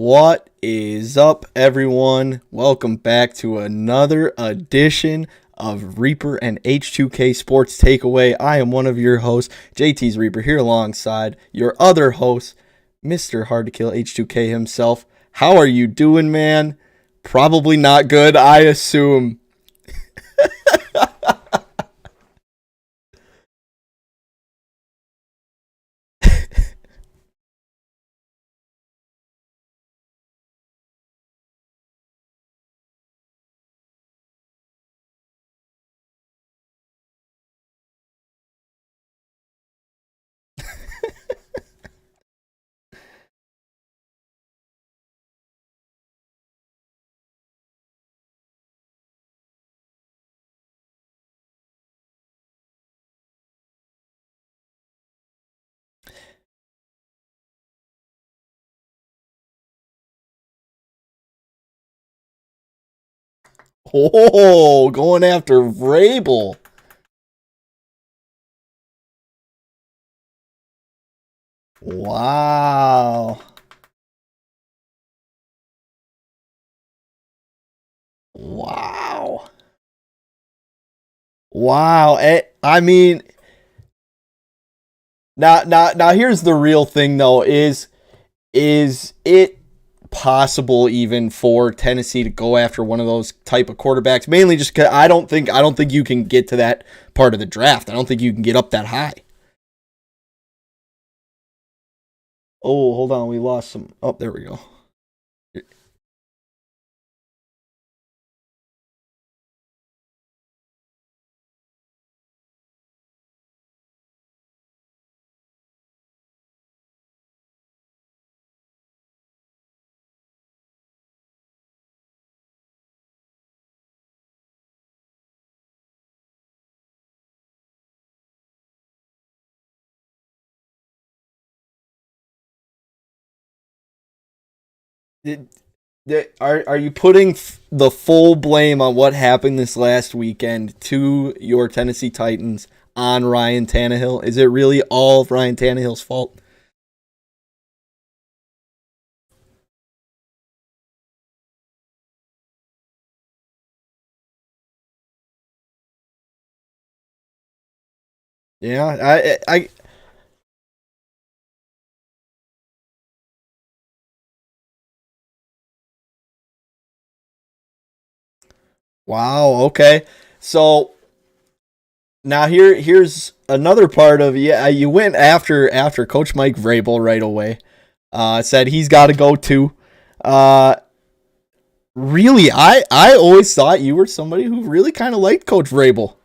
What is up, everyone? Welcome back to another edition of Reaper and H2K Sports Takeaway. I am one of your hosts, JT's Reaper, here alongside your other host, Mr. Hard to Kill H2K himself. How are you doing, man? Probably not good, I assume. Oh, going after Vrabel. Wow. Wow. Wow. I mean, now here's the real thing though, is it possible even for Tennessee to go after one of those type of quarterbacks? Mainly just because I don't think you can get to that part of the draft. I don't think you can get up that high. Oh, hold on, we lost some. Oh, there we go. Did, are you putting the full blame on what happened this last weekend to your Tennessee Titans on Ryan Tannehill? Is it really all of Ryan Tannehill's fault? Yeah, I wow. Okay, so now here's another part of, yeah. You went after Coach Mike Vrabel right away. Said he's got to go too. Uh, really, I always thought you were somebody who really kind of liked Coach Vrabel.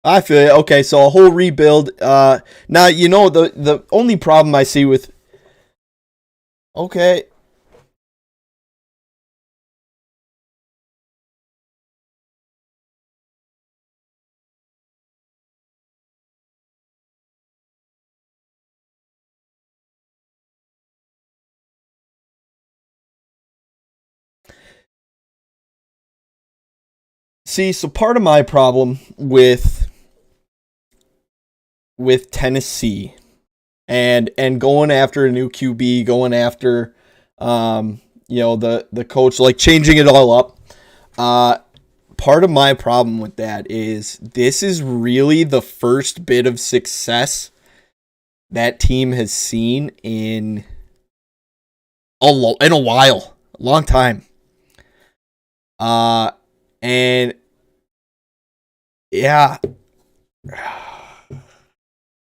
I feel it. Okay, so a whole rebuild. Now the only problem I see with, okay, see, so part of my problem with Tennessee and going after a new QB, going after the coach, like changing it all up. Uh, Part of my problem with that is this is really the first bit of success that team has seen in in a while, a long time. Uh, and yeah,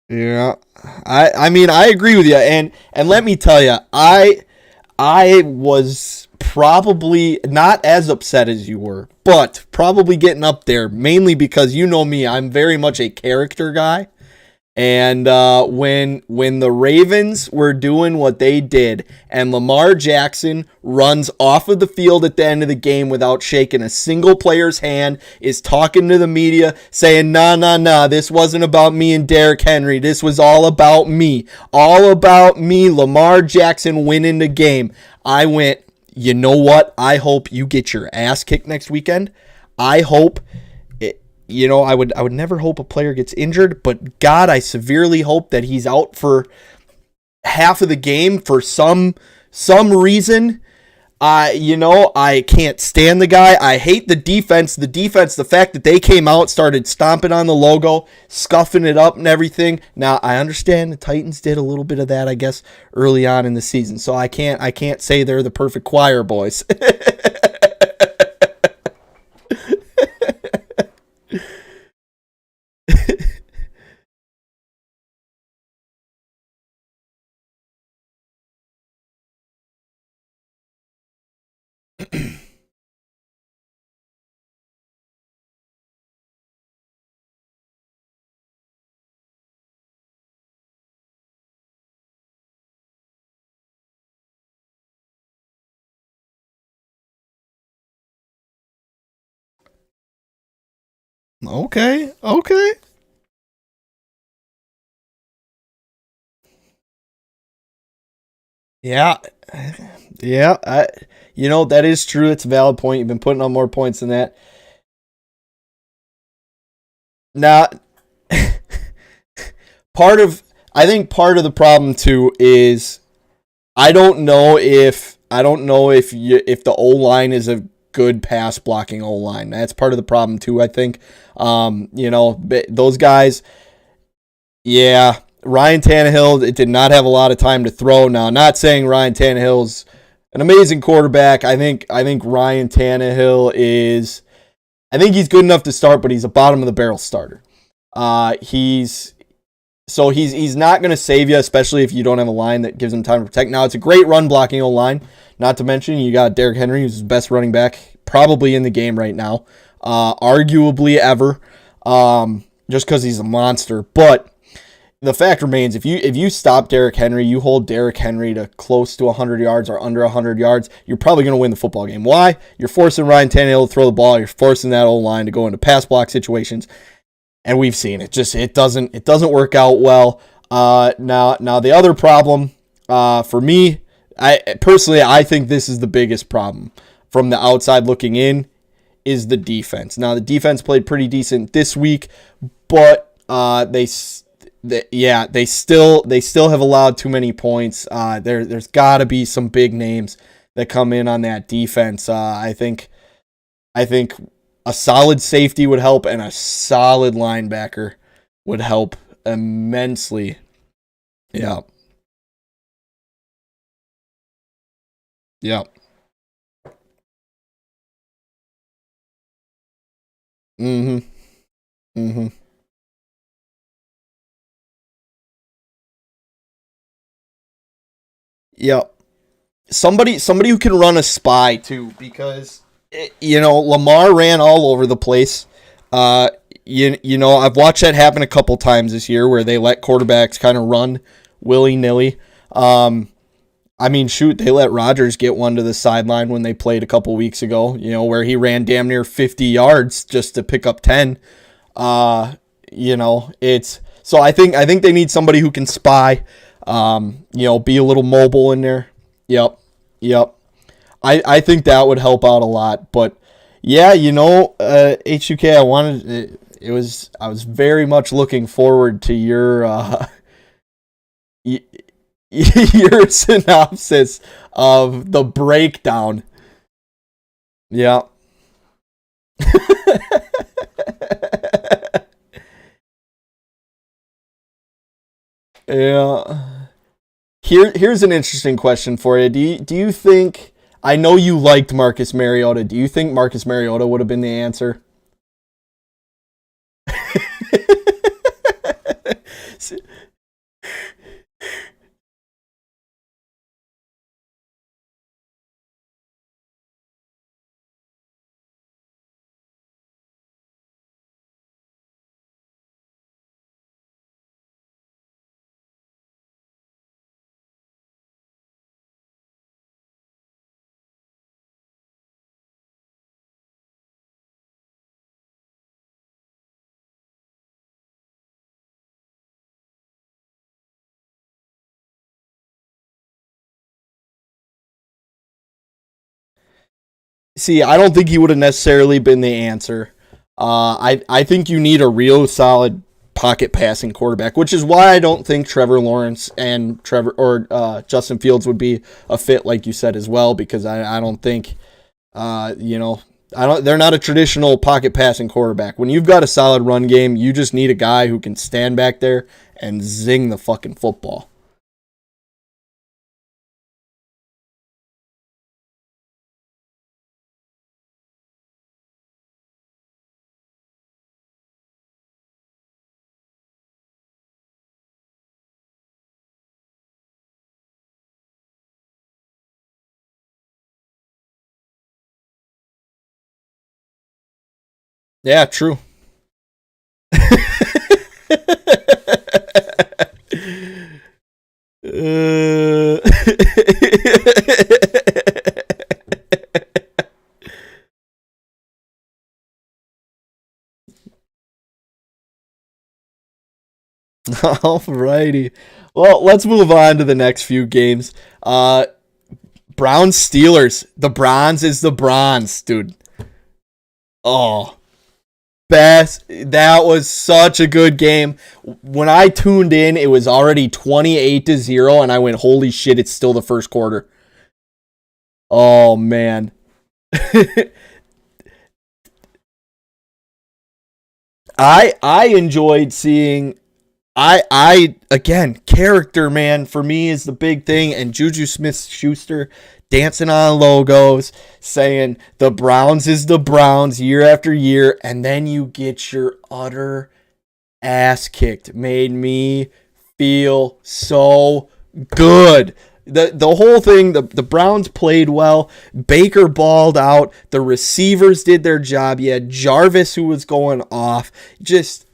yeah. I mean, I agree with you, and let me tell you, I was probably not as upset as you were, but probably getting up there, mainly because you know me, I'm very much a character guy. And when the Ravens were doing what they did, and Lamar Jackson runs off of the field at the end of the game without shaking a single player's hand, is talking to the media, saying, nah, this wasn't about me and Derrick Henry. This was all about me. All about me, Lamar Jackson winning the game. I went, you know what? I hope you get your ass kicked next weekend. I hope I would never hope a player gets injured, but God, I severely hope that he's out for half of the game for some reason. I can't stand the guy. I hate the defense. The fact that they came out, started stomping on the logo, scuffing it up and everything. Now, I understand the Titans did a little bit of that, I guess, early on in the season. So I can't say they're the perfect choir boys. Okay. Yeah. Yeah, that is true. It's a valid point. You've been putting on more points than that. Now, part of I think part of the problem too is I don't know if the O line is a good pass blocking O line. That's part of the problem too. I think, those guys. Yeah, Ryan Tannehill, it did not have a lot of time to throw. Now, not saying Ryan Tannehill's an amazing quarterback. I think Ryan Tannehill is. I think he's good enough to start, but he's a bottom of the barrel starter. He's he's not going to save you, especially if you don't have a line that gives him time to protect. Now, it's a great run blocking O line. Not to mention, you got Derrick Henry, who's the best running back probably in the game right now, arguably ever, just because he's a monster. But the fact remains, if you stop Derrick Henry, you hold Derrick Henry to close to 100 yards or under 100 yards, you're probably going to win the football game. Why? You're forcing Ryan Tannehill to throw the ball. You're forcing that O-line to go into pass block situations, and we've seen it. It doesn't work out well. Now the other problem for me, I think this is the biggest problem from the outside looking in, is the defense. Now the defense played pretty decent this week, but they still have allowed too many points. There's got to be some big names that come in on that defense. I think a solid safety would help, and a solid linebacker would help immensely. Yeah. Yeah. Mhm. Mhm. Yeah. Somebody who can run a spy too, because Lamar ran all over the place. Uh, I've watched that happen a couple times this year where they let quarterbacks kind of run willy nilly. I mean, shoot, they let Rodgers get one to the sideline when they played a couple weeks ago. Where he ran damn near 50 yards just to pick up 10. It's so I think they need somebody who can spy. Be a little mobile in there. Yep. Yep. I think that would help out a lot. But yeah, H2K, I was very much looking forward to your your synopsis of the breakdown. Yeah. Yeah. Here's an interesting question for you. Do you think, I know you liked Marcus Mariota. Do you think Marcus Mariota would have been the answer? see, I don't think he would have necessarily been the answer. I think you need a real solid pocket passing quarterback, which is why I don't think Trevor Lawrence and Justin Fields would be a fit, like you said as well, because I don't think, they're not a traditional pocket passing quarterback. When you've got a solid run game, you just need a guy who can stand back there and zing the fucking football. Yeah, true. uh... Alrighty. Well, let's move on to the next few games. Browns Steelers. The bronze is the bronze, dude. Oh, best. That was such a good game. When I tuned in, it was already 28-0, and I went, holy shit, it's still the first quarter. Oh, man. I enjoyed seeing I again, character, man, for me is the big thing, and Juju Smith-Schuster dancing on logos, saying the Browns is the Browns year after year, and then you get your utter ass kicked. Made me feel so good. The whole thing, the Browns played well. Baker balled out. The receivers did their job. You had Jarvis, who was going off. Just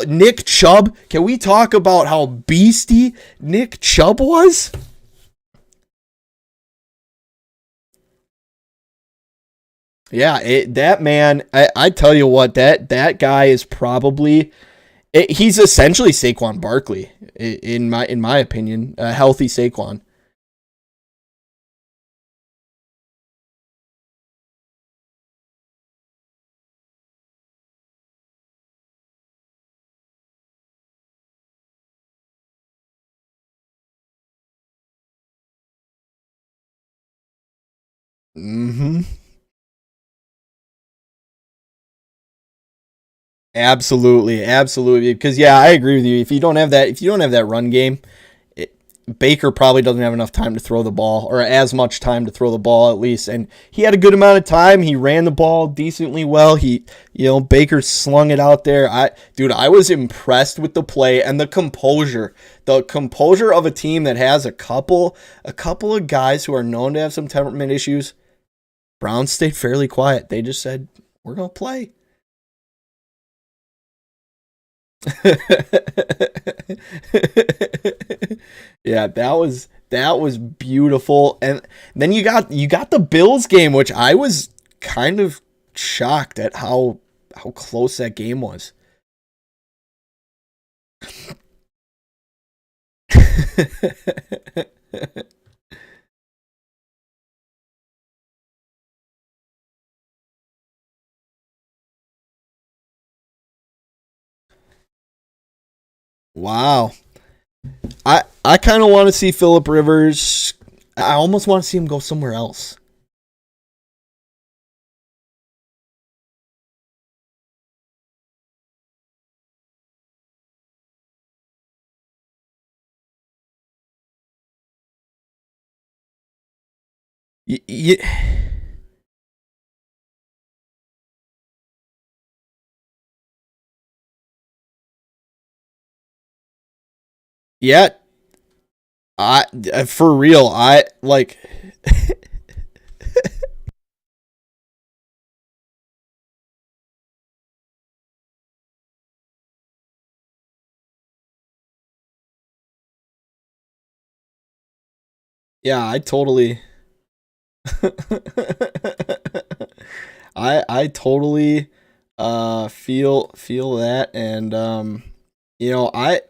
Nick Chubb. Can we talk about how beastie Nick Chubb was? Yeah, that man. I tell you what, that guy is probably. He's essentially Saquon Barkley in my opinion, a healthy Saquon. Mm-hmm. Absolutely, absolutely. Because yeah, I agree with you. If you don't have that run game, it, Baker probably doesn't have enough time to throw the ball, or as much time to throw the ball at least. And he had a good amount of time. He ran the ball decently well. Baker slung it out there. I was impressed with the play and the composure of a team that has a couple of guys who are known to have some temperament issues. Browns stayed fairly quiet. They just said, "We're gonna play." Yeah, that was beautiful. And then you got the Bills game, which I was kind of shocked at how close that game was. Wow. I kind of want to see Philip Rivers. I almost want to see him go somewhere else. Y- y- yeah, I for real. I like. Yeah, I totally. I totally feel that, and I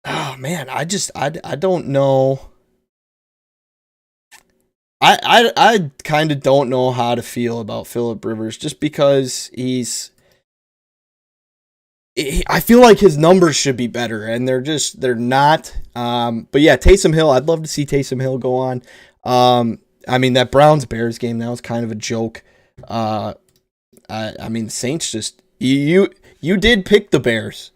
oh man, I don't know. I kind of don't know how to feel about Phillip Rivers just because I feel like his numbers should be better, and they're not. But yeah, Taysom Hill, I'd love to see Taysom Hill go on. I mean, that Browns Bears game, that was kind of a joke. I mean, the Saints just you did pick the Bears.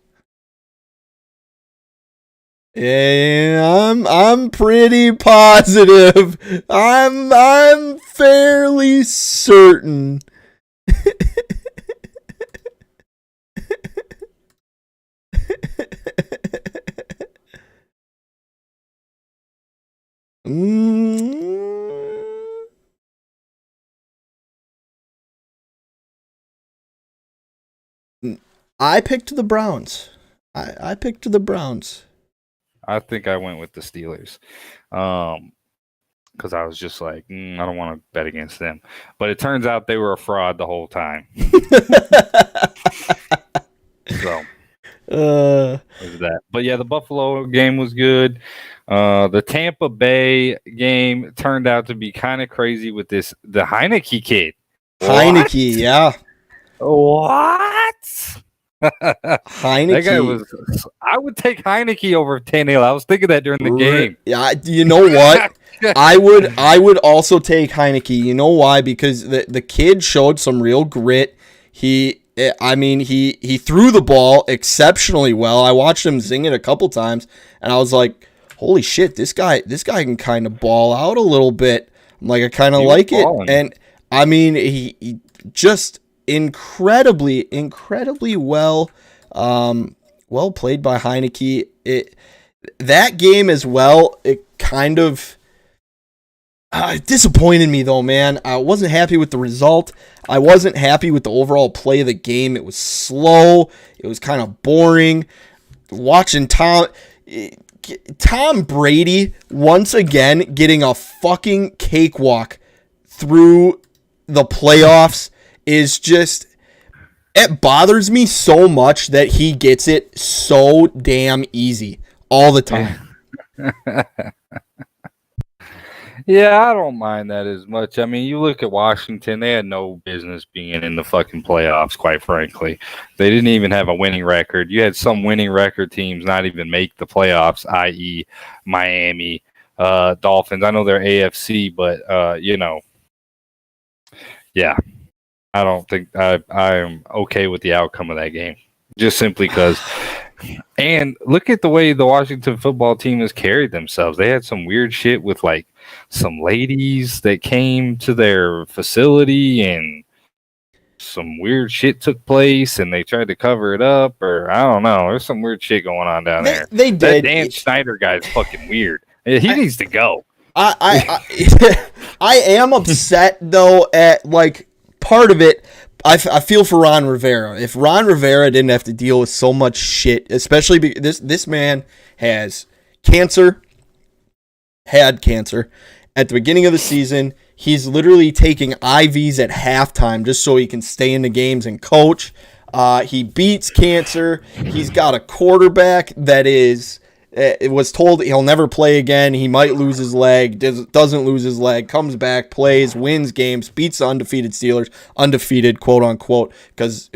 And I'm pretty positive. I'm fairly certain. I picked the Browns. I picked the Browns. I think I went with the Steelers. Because I was just like, I don't want to bet against them. But it turns out they were a fraud the whole time. So, was that. But yeah, the Buffalo game was good. The Tampa Bay game turned out to be kind of crazy with the Heineke kid. Heineke, yeah. What? Heineke. That guy was. I would take Heineke over Tannehill. I was thinking that during the game. Yeah, you know what? I would also take Heineke. You know why? Because the kid showed some real grit. He threw the ball exceptionally well. I watched him zing it a couple times, and I was like, "Holy shit, this guy can kind of ball out a little bit." I'm like, I kind of like it, and I mean, he just incredibly well played by Heineke. That game as well, it kind of disappointed me though, man. I wasn't happy with the result. I wasn't happy with the overall play of the game. It was slow. It was kind of boring. Watching Tom Brady once again getting a fucking cakewalk through the playoffs is just, it bothers me so much that he gets it so damn easy all the time. Yeah, I don't mind that as much. I mean, you look at Washington, they had no business being in the fucking playoffs, quite frankly. They didn't even have a winning record. You had some winning record teams not even make the playoffs, i.e. Miami, Dolphins. I know they're AFC, but, yeah. I don't think I am okay with the outcome of that game. Just simply because. And look at the way the Washington football team has carried themselves. They had some weird shit with like some ladies that came to their facility and some weird shit took place and they tried to cover it up, or I don't know. There's some weird shit going on down there. They did. That Dan Snyder guy's fucking weird. He needs to go. I am upset though at like part of it. I feel for Ron Rivera. If Ron Rivera didn't have to deal with so much shit, especially because this man has cancer, had cancer at the beginning of the season. He's literally taking IVs at halftime just so he can stay in the games and coach. He beats cancer. He's got a quarterback that is... It was told he'll never play again. He might lose his leg, doesn't lose his leg, comes back, plays, wins games, beats the undefeated Steelers, undefeated, quote unquote, because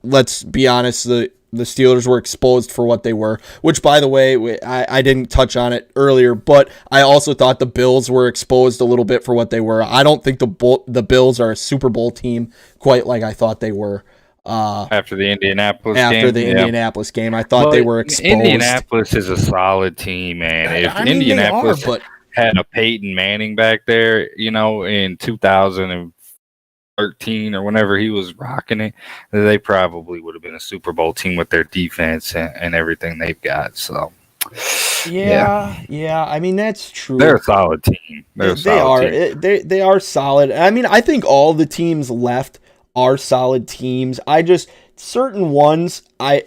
let's be honest, the Steelers were exposed for what they were, which, by the way, I didn't touch on it earlier, but I also thought the Bills were exposed a little bit for what they were. I don't think the Bills are a Super Bowl team quite like I thought they were. After the Indianapolis game, I thought they were exposed. Indianapolis is a solid team, man. If Indianapolis had a Peyton Manning back there, in 2013 or whenever he was rocking it, they probably would have been a Super Bowl team with their defense and everything they've got. So, yeah. I mean, that's true. They're a solid team. They are solid. I mean, I think all the teams left are solid teams. Certain ones I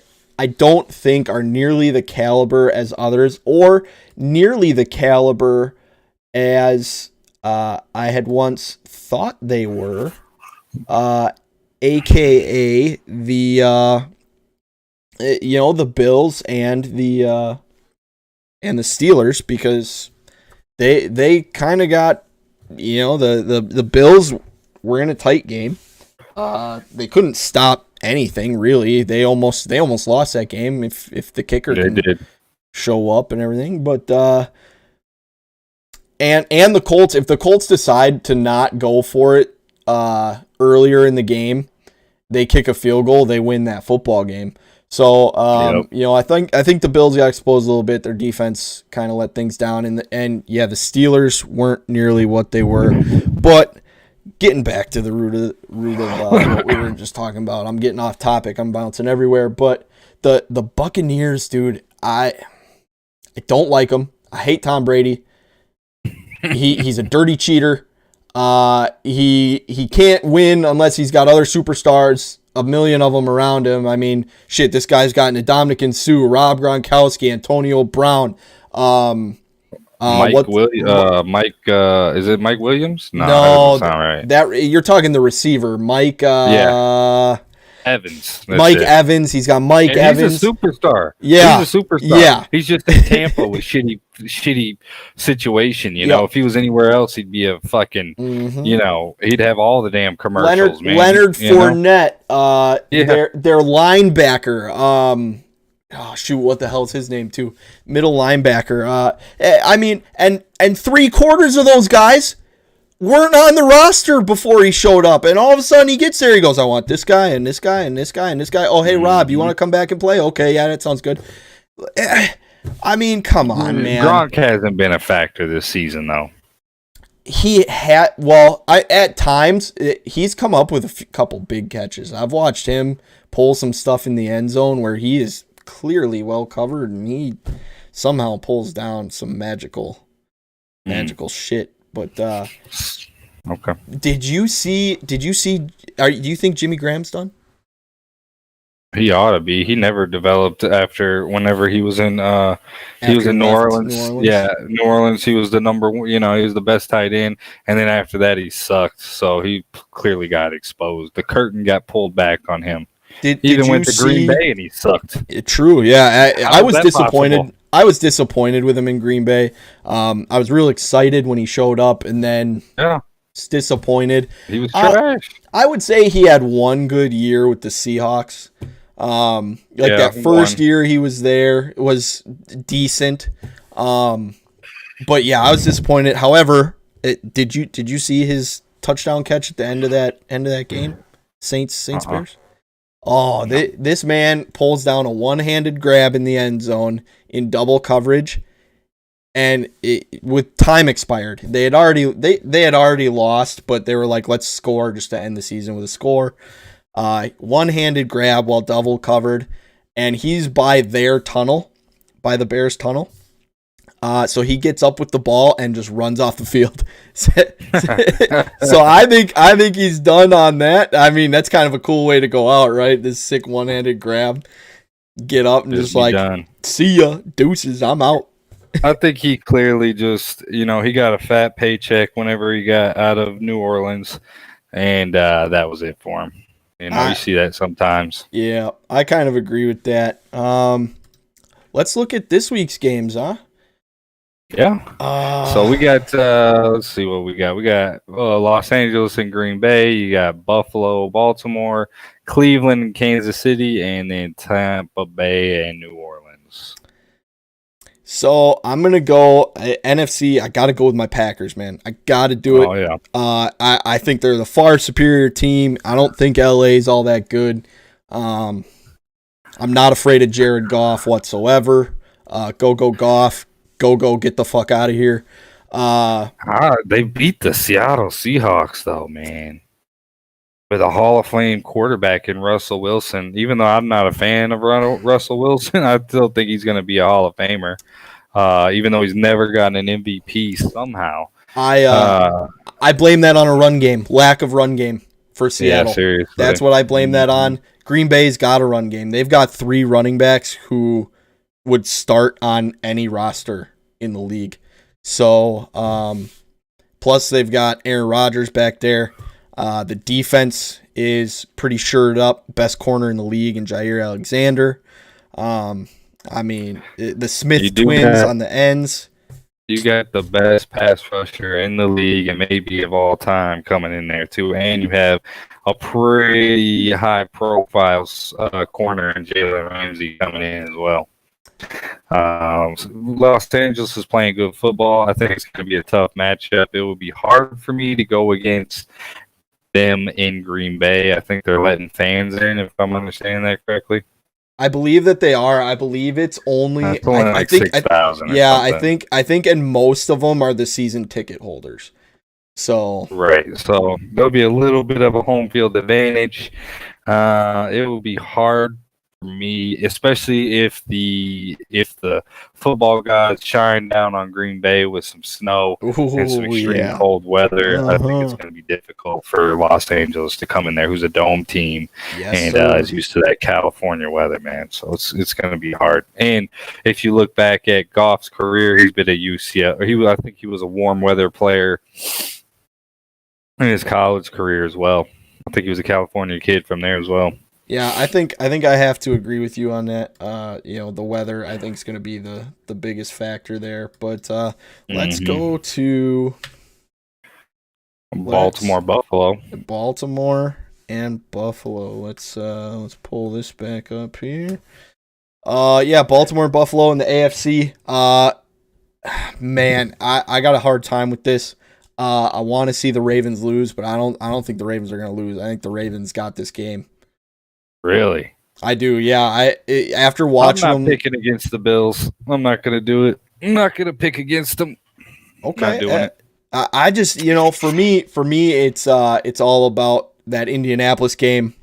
don't think are nearly the caliber as others, or nearly the caliber as I had once thought they were, aka the Bills and the Steelers, because they kind of got the Bills were in a tight game. They couldn't stop anything really. They almost lost that game if the kicker did show up and everything. But and the Colts, if the Colts decide to not go for it earlier in the game, they kick a field goal, they win that football game. So I think the Bills got exposed a little bit. Their defense kind of let things down, and the Steelers weren't nearly what they were. But getting back to the root of what we were just talking about, I'm getting off topic. I'm bouncing everywhere. But the Buccaneers, dude, I don't like them. I hate Tom Brady. He's a dirty cheater. He can't win unless he's got other superstars, a million of them around him. I mean, shit, this guy's got Ndamukong Suh, Rob Gronkowski, Antonio Brown. Mike, is it Mike Williams? No, that doesn't sound right. That you're talking the receiver, Mike. Evans. Evans. He's got Mike Evans. He's a superstar. Yeah. He's a superstar. Yeah. He's just in Tampa with shitty situation. You know, if he was anywhere else, he'd be a fucking, he'd have all the damn commercials, Leonard Fournette, their linebacker. Oh, shoot, what the hell's his name, too? Middle linebacker. I mean, and 3/4 of those guys weren't on the roster before he showed up, and all of a sudden he gets there. He goes, "I want this guy and this guy and this guy and this guy." Oh, hey Rob, you want to come back and play? Okay, yeah, that sounds good. I mean, come on, man. Gronk hasn't been a factor this season, though. He had, well, at times he's come up with a couple big catches. I've watched him pull some stuff in the end zone where he is clearly well covered, and he somehow pulls down some magical shit. But okay. Did you see? Do you think Jimmy Graham's done? He ought to be. He never developed whenever he was in New Orleans. Yeah, New Orleans. He was the number one. He was the best tight end, and then after that he sucked. So he clearly got exposed. The curtain got pulled back on him. He even went to Green Bay and he sucked. True. Yeah, I was disappointed. Possible? I was disappointed with him in Green Bay. I was real excited when he showed up, and then disappointed. He was trash. I would say he had one good year with the Seahawks. That first year he was there, it was decent. But yeah, I was disappointed. However, did you see his touchdown catch at the end of that game? Saints Bears? Oh, this man pulls down a one-handed grab in the end zone in double coverage, and with time expired. They had already lost, but they were like, let's score just to end the season with a score. One-handed grab while double covered, and he's by their tunnel, by the Bears tunnel. So he gets up with the ball and just runs off the field. So I think he's done on that. I mean, that's kind of a cool way to go out, right? This sick one-handed grab, get up and just like, done. See ya, deuces, I'm out. I think he clearly just, he got a fat paycheck whenever he got out of New Orleans, and that was it for him. You see that sometimes. Yeah, I kind of agree with that. Let's look at this week's games, huh? Yeah. So we got, let's see what we got. We got Los Angeles and Green Bay. You got Buffalo, Baltimore, Cleveland, and Kansas City, and then Tampa Bay and New Orleans. So I'm going to go NFC. I got to go with my Packers, man. I got to do it. Oh, yeah. I think they're the far superior team. I don't think LA's all that good. I'm not afraid of Jared Goff whatsoever. Go Goff. Go get the fuck out of here. They beat the Seattle Seahawks, though, man. With a Hall of Fame quarterback in Russell Wilson. Even though I'm not a fan of Russell Wilson, I still think he's going to be a Hall of Famer. Even though he's never gotten an MVP somehow. I blame that on a run game. Lack of run game for Seattle. Yeah, seriously. That's what I blame that on. Green Bay's got a run game. They've got 3 running backs who would start on any roster in the league. So, plus they've got Aaron Rodgers back there. The defense is pretty shored up. Best corner in the league in Jair Alexander. I mean, the Smith twins on the ends. You got the best pass rusher in the league and maybe of all time coming in there too, and you have a pretty high-profile corner in Jalen Ramsey coming in as well. Los Angeles is playing good football. I think it's going to be a tough matchup. It would be hard for me to go against them in Green Bay. I think they're letting fans in, if I'm understanding that correctly. I believe that they are. I believe it's only. It's only like 6,000. Yeah, I think, and most of them are the season ticket holders. So right, so there'll be a little bit of a home field advantage. It will be hard for me, especially if the football gods shine down on Green Bay with some snow and some extreme cold weather. I think it's going to be difficult for Los Angeles to come in there, who's a dome team and is used to that California weather, man. So it's going to be hard. And if you look back at Goff's career, he's been a UCF. I think he was a warm weather player in his college career as well. I think he was a California kid from there as well. Yeah, I think I have to agree with you on that. The weather I think is going to be the biggest factor there. But let's go to Buffalo. Baltimore and Buffalo. Let's pull this back up here. Baltimore and Buffalo in the AFC. Man, I got a hard time with this. I want to see the Ravens lose, but I don't think the Ravens are going to lose. I think the Ravens got this game. Really? I do, yeah. After watching them, I'm not picking against the Bills. I'm not going to do it. I'm not going to pick against them. Okay. Not doing it. I just, for me, it's all about that Indianapolis game.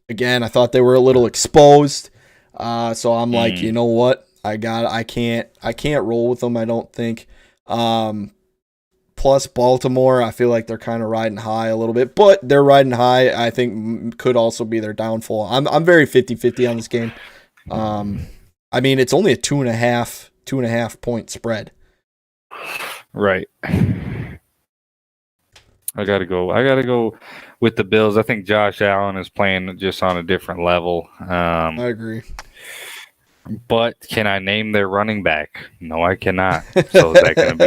Again, I thought they were a little exposed. So I'm like, you know what? I can't roll with them, I don't think. Plus Baltimore, I feel like they're kind of riding high a little bit, but they're riding high, I think could also be their downfall. I'm very 50-50 on this game. I mean, it's only a 2.5 point spread. Right. I gotta go with the Bills. I think Josh Allen is playing just on a different level. I agree. But can I name their running back? No, I cannot. So is that going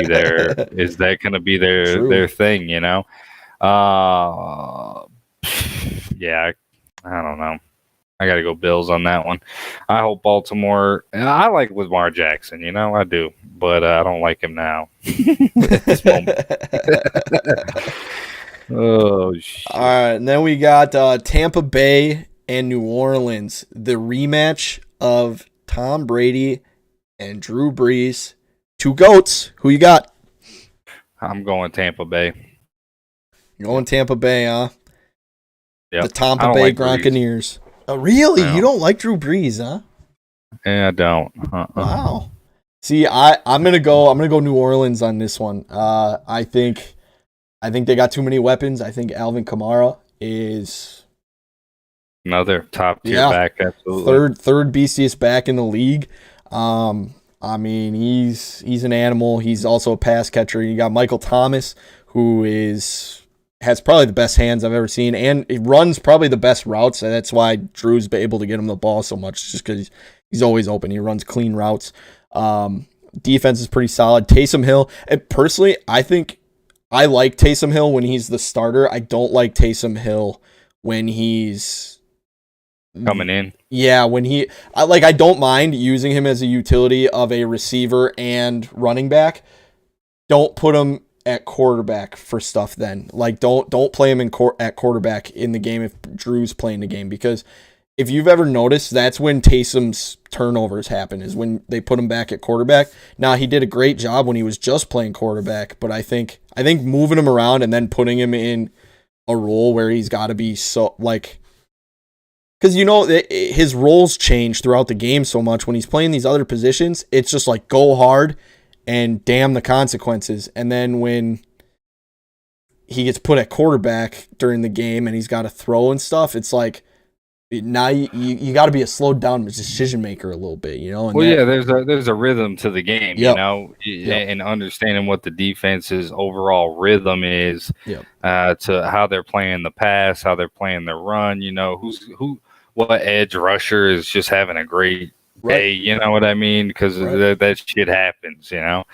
to be their thing? Yeah, I don't know. I got to go Bills on that one. I hope Baltimore. I like Lamar Jackson, I do, but I don't like him now at this moment. Oh shit! All right, and then we got Tampa Bay and New Orleans, the rematch of Tom Brady and Drew Brees. Two GOATs. Who you got? I'm going Tampa Bay. You're going Tampa Bay, huh? Yep. The Tampa Bay Gronkaneers. Oh, really? No. You don't like Drew Brees, huh? Yeah, I don't. Wow. See, I'm gonna go New Orleans on this one. I think they got too many weapons. I think Alvin Kamara is another top tier back, absolutely. Third beastiest back in the league. I mean, he's an animal. He's also a pass catcher. You got Michael Thomas, who has probably the best hands I've ever seen, and he runs probably the best routes. And that's why Drew's been able to get him the ball so much, just because he's always open. He runs clean routes. Defense is pretty solid. Taysom Hill, and personally, I think I like Taysom Hill when he's the starter. I don't like Taysom Hill when he's coming in. Yeah, I don't mind using him as a utility of a receiver and running back. Don't put him at quarterback for stuff then. Like don't play him at quarterback in the game if Drew's playing the game, because if you've ever noticed, that's when Taysom's turnovers happen, is when they put him back at quarterback. Now, he did a great job when he was just playing quarterback, but I think moving him around and then putting him in a role where he's got to be so, like, because, his roles change throughout the game so much. When he's playing these other positions, it's just like go hard and damn the consequences. And then when he gets put at quarterback during the game and he's got to throw and stuff, it's like now you got to be a slowed down decision maker a little bit, And there's a rhythm to the game, and understanding what the defense's overall rhythm is, to how they're playing the pass, how they're playing the run. What edge rusher is just having a great Right. Hey, you know what I mean? Because that shit happens, you know.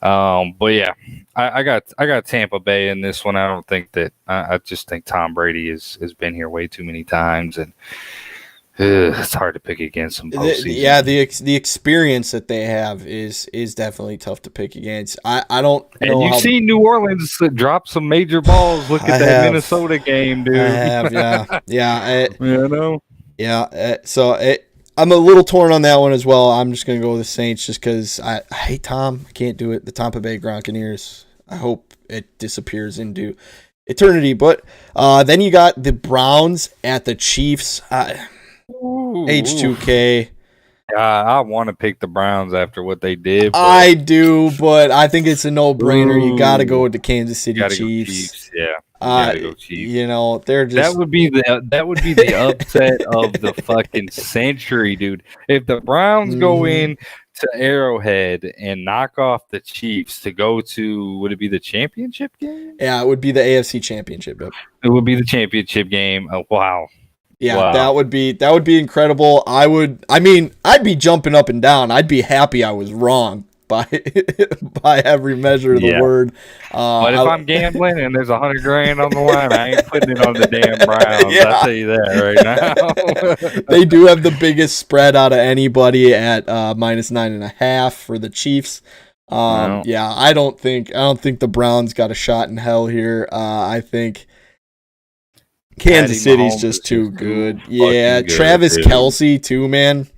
But yeah, I got Tampa Bay in this one. I don't think that I just think Tom Brady has been here way too many times, and it's hard to pick against some postseason. The experience that they have is definitely tough to pick against. I don't know And you've seen New Orleans drop some major balls. Look at that Minnesota game, dude. I have, yeah. You know? Yeah, I'm a little torn on that one as well. I'm just going to go with the Saints just because I hate Tom. I can't do it. The Tampa Bay Gronkaneers. I hope it disappears into eternity. But then you got the Browns at the Chiefs. H2K. I want to pick the Browns after what they did. I do, but I think it's a no-brainer. You got to go with the Kansas City Chiefs. Yeah. Gotta go Chiefs. You know, they're just that would be the upset of the fucking century, dude. If the Browns go in to Arrowhead and knock off the Chiefs to go to, would it be the championship game? Yeah, it would be the AFC Championship. Yep. It would be the championship game. Oh, wow. Yeah, wow. that would be incredible. I'd be jumping up and down. I'd be happy I was wrong by every measure of the word. But if I'm gambling and there's $100 grand on the line, I ain't putting it on the damn Browns. Yeah. I'll tell you that right now. They do have the biggest spread out of anybody at -9.5 for the Chiefs. Yeah, I don't think the Browns got a shot in hell here. I think Kansas City's just too good. Yeah, good, Travis Kelce too, man.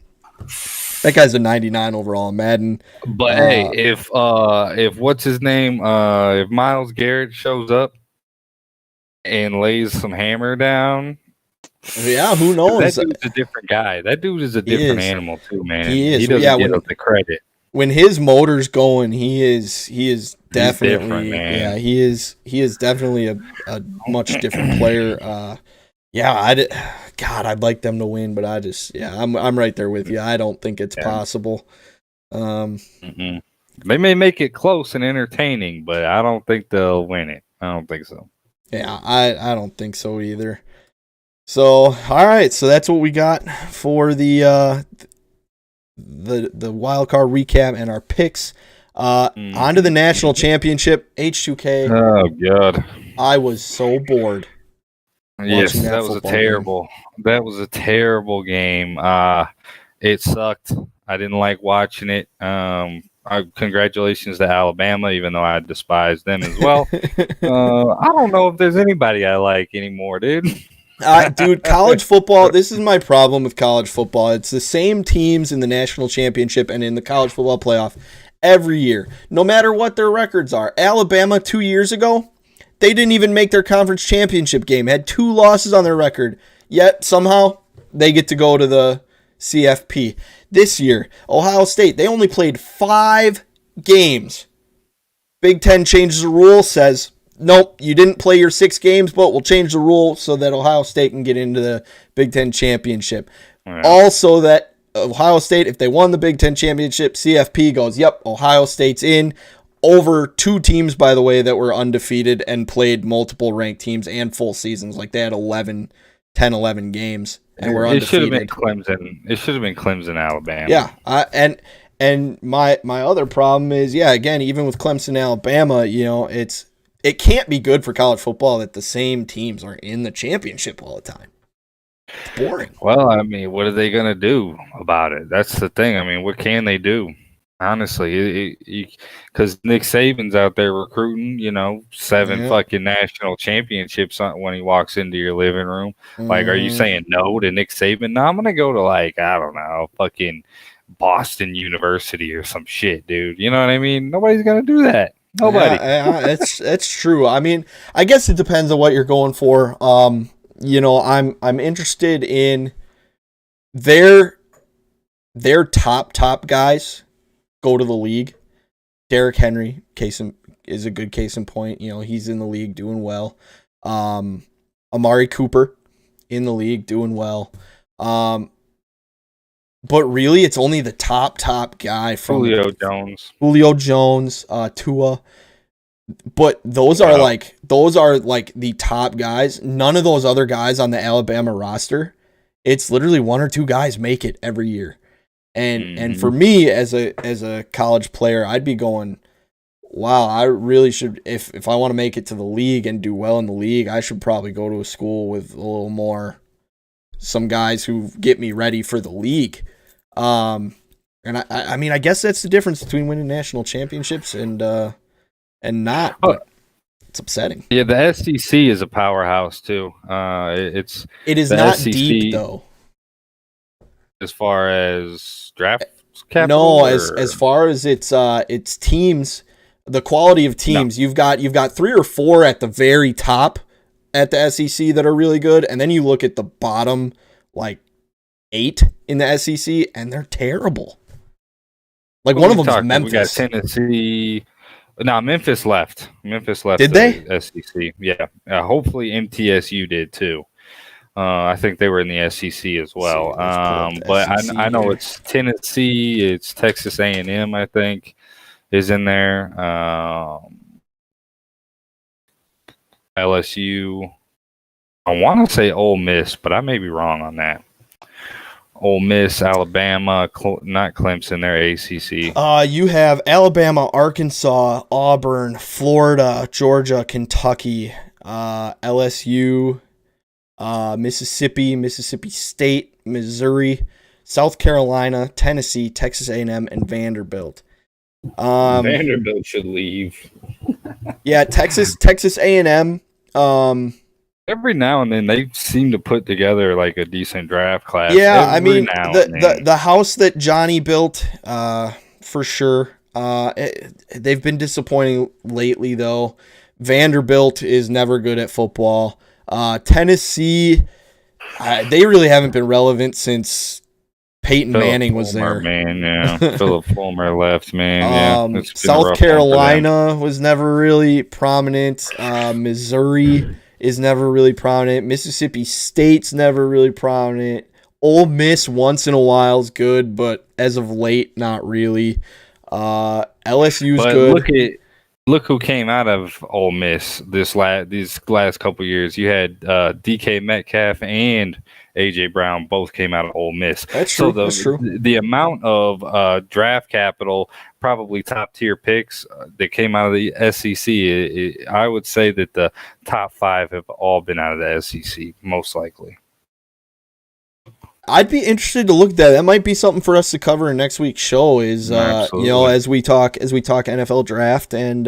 That guy's a 99 overall in Madden. But hey, if what's his name? If Myles Garrett shows up and lays some hammer down, yeah, who knows? That dude's a different guy. That dude is a different animal too, man. He is. He doesn't get the credit. When his motor's going, he is definitely man. Yeah, he is definitely a much different player. I'd like them to win, but I'm right there with you. I don't think it's possible. They may make it close and entertaining, but I don't think they'll win it. I don't think so. Yeah, I don't think so either. So, all right, so that's what we got for the wild card recap and our picks. On to the national championship, H2K. Oh God, I was so bored. Yes, that was a terrible game. It sucked. I didn't like watching it. Congratulations to Alabama, even though I despise them as well. I don't know if there's anybody I like anymore, dude. Dude, college football, this is my problem with college football. It's the same teams in the national championship and in the college football playoff every year, no matter what their records are. Alabama 2 years ago, they didn't even make their conference championship game, had 2 losses on their record, yet somehow they get to go to the CFP. This year, Ohio State, they only played 5 games. Big Ten changes the rule, says, nope, you didn't play your 6 games, but we'll change the rule so that Ohio State can get into the Big Ten championship. Right. Also that Ohio State, if they won the Big Ten championship, CFP goes, yep, Ohio State's in. Over 2 teams, by the way, that were undefeated and played multiple ranked teams and full seasons. Like they had 11 games and were undefeated. It should have been Clemson, Alabama. Yeah, and my other problem is, again, even with Clemson, Alabama, it can't be good for college football that the same teams are in the championship all the time. It's boring. Well, I mean, what are they going to do about it? That's the thing. I mean, what can they do? Honestly, because Nick Saban's out there recruiting, 7 fucking national championships when he walks into your living room. Like, are you saying no to Nick Saban? No, I'm going to go to, I don't know, fucking Boston University or some shit, dude. You know what I mean? Nobody's going to do that. Nobody. Yeah, it's true. I mean, I guess it depends on what you're going for. I'm interested in their top guys go to the league. Derrick Henry is a good case in point. He's in the league doing well. Amari Cooper in the league doing well. But really, it's only the top guy from Julio Jones, Tua. But those are like the top guys. None of those other guys on the Alabama roster. It's literally 1 or 2 guys make it every year. And for me as a college player, I'd be going, wow, I really should, if I want to make it to the league and do well in the league, I should probably go to a school with a little more, some guys who get me ready for the league. And I mean, I guess that's the difference between winning national championships and not. But it's upsetting. Yeah, the SEC is a powerhouse too. It is the not SEC, deep though. As far as draft capital. No, as far as its teams, the quality of teams. No. You've got 3 or 4 at the very top at the SEC that are really good, and then you look at the bottom like 8 in the SEC, and they're terrible. Like one of them is Memphis. We got Tennessee. No, Memphis left. Did they? The SEC. Yeah. Hopefully MTSU did too. I think they were in the SEC as well. But I know it's Tennessee. It's Texas A&M, I think, is in there. LSU. I want to say Ole Miss, but I may be wrong on that. Ole Miss, Alabama, not Clemson, they're ACC. You have Alabama, Arkansas, Auburn, Florida, Georgia, Kentucky, LSU, Mississippi State, Missouri, South Carolina, Tennessee, Texas A&M, and Vanderbilt. Vanderbilt should leave. Yeah, Texas A&M. Every now and then they seem to put together like a decent draft class. Yeah, I mean the house that Johnny built, for sure. They've been disappointing lately though. Vanderbilt is never good at football. Tennessee, they really haven't been relevant since Peyton Manning was there. Man, yeah. Philip Fulmer left, man. Yeah, South Carolina was never really prominent. Missouri is never really prominent. Mississippi State's never really prominent. Ole Miss once in a while is good, but as of late, not really. LSU's good. Look who came out of Ole Miss these last couple years. You had DK Metcalf and AJ Brown both came out of Ole Miss. That's true. That's true. The amount of draft capital, probably top tier picks that came out of the SEC, I would say that the top 5 have all been out of the SEC, most likely. I'd be interested to look at that. That might be something for us to cover in next week's show. Is as we talk NFL draft and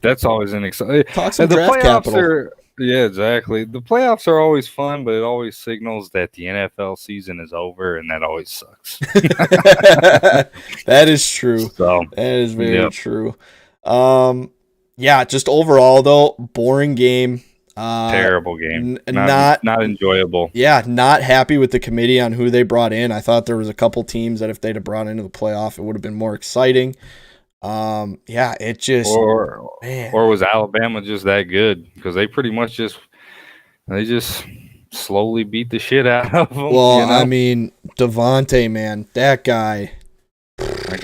that's always an exciting. Talk some draft capital. Yeah, exactly. The playoffs are always fun, but it always signals that the NFL season is over, and that always sucks. That is true. So, that is very true. Just overall though, boring game. Terrible game. Not enjoyable. Yeah, not happy with the committee on who they brought in. I thought there was a couple teams that if they'd have brought into the playoff, it would have been more exciting. It just or was Alabama just that good? Because they pretty much just slowly beat the shit out of them. Well, I mean, Devontae, man, that guy. That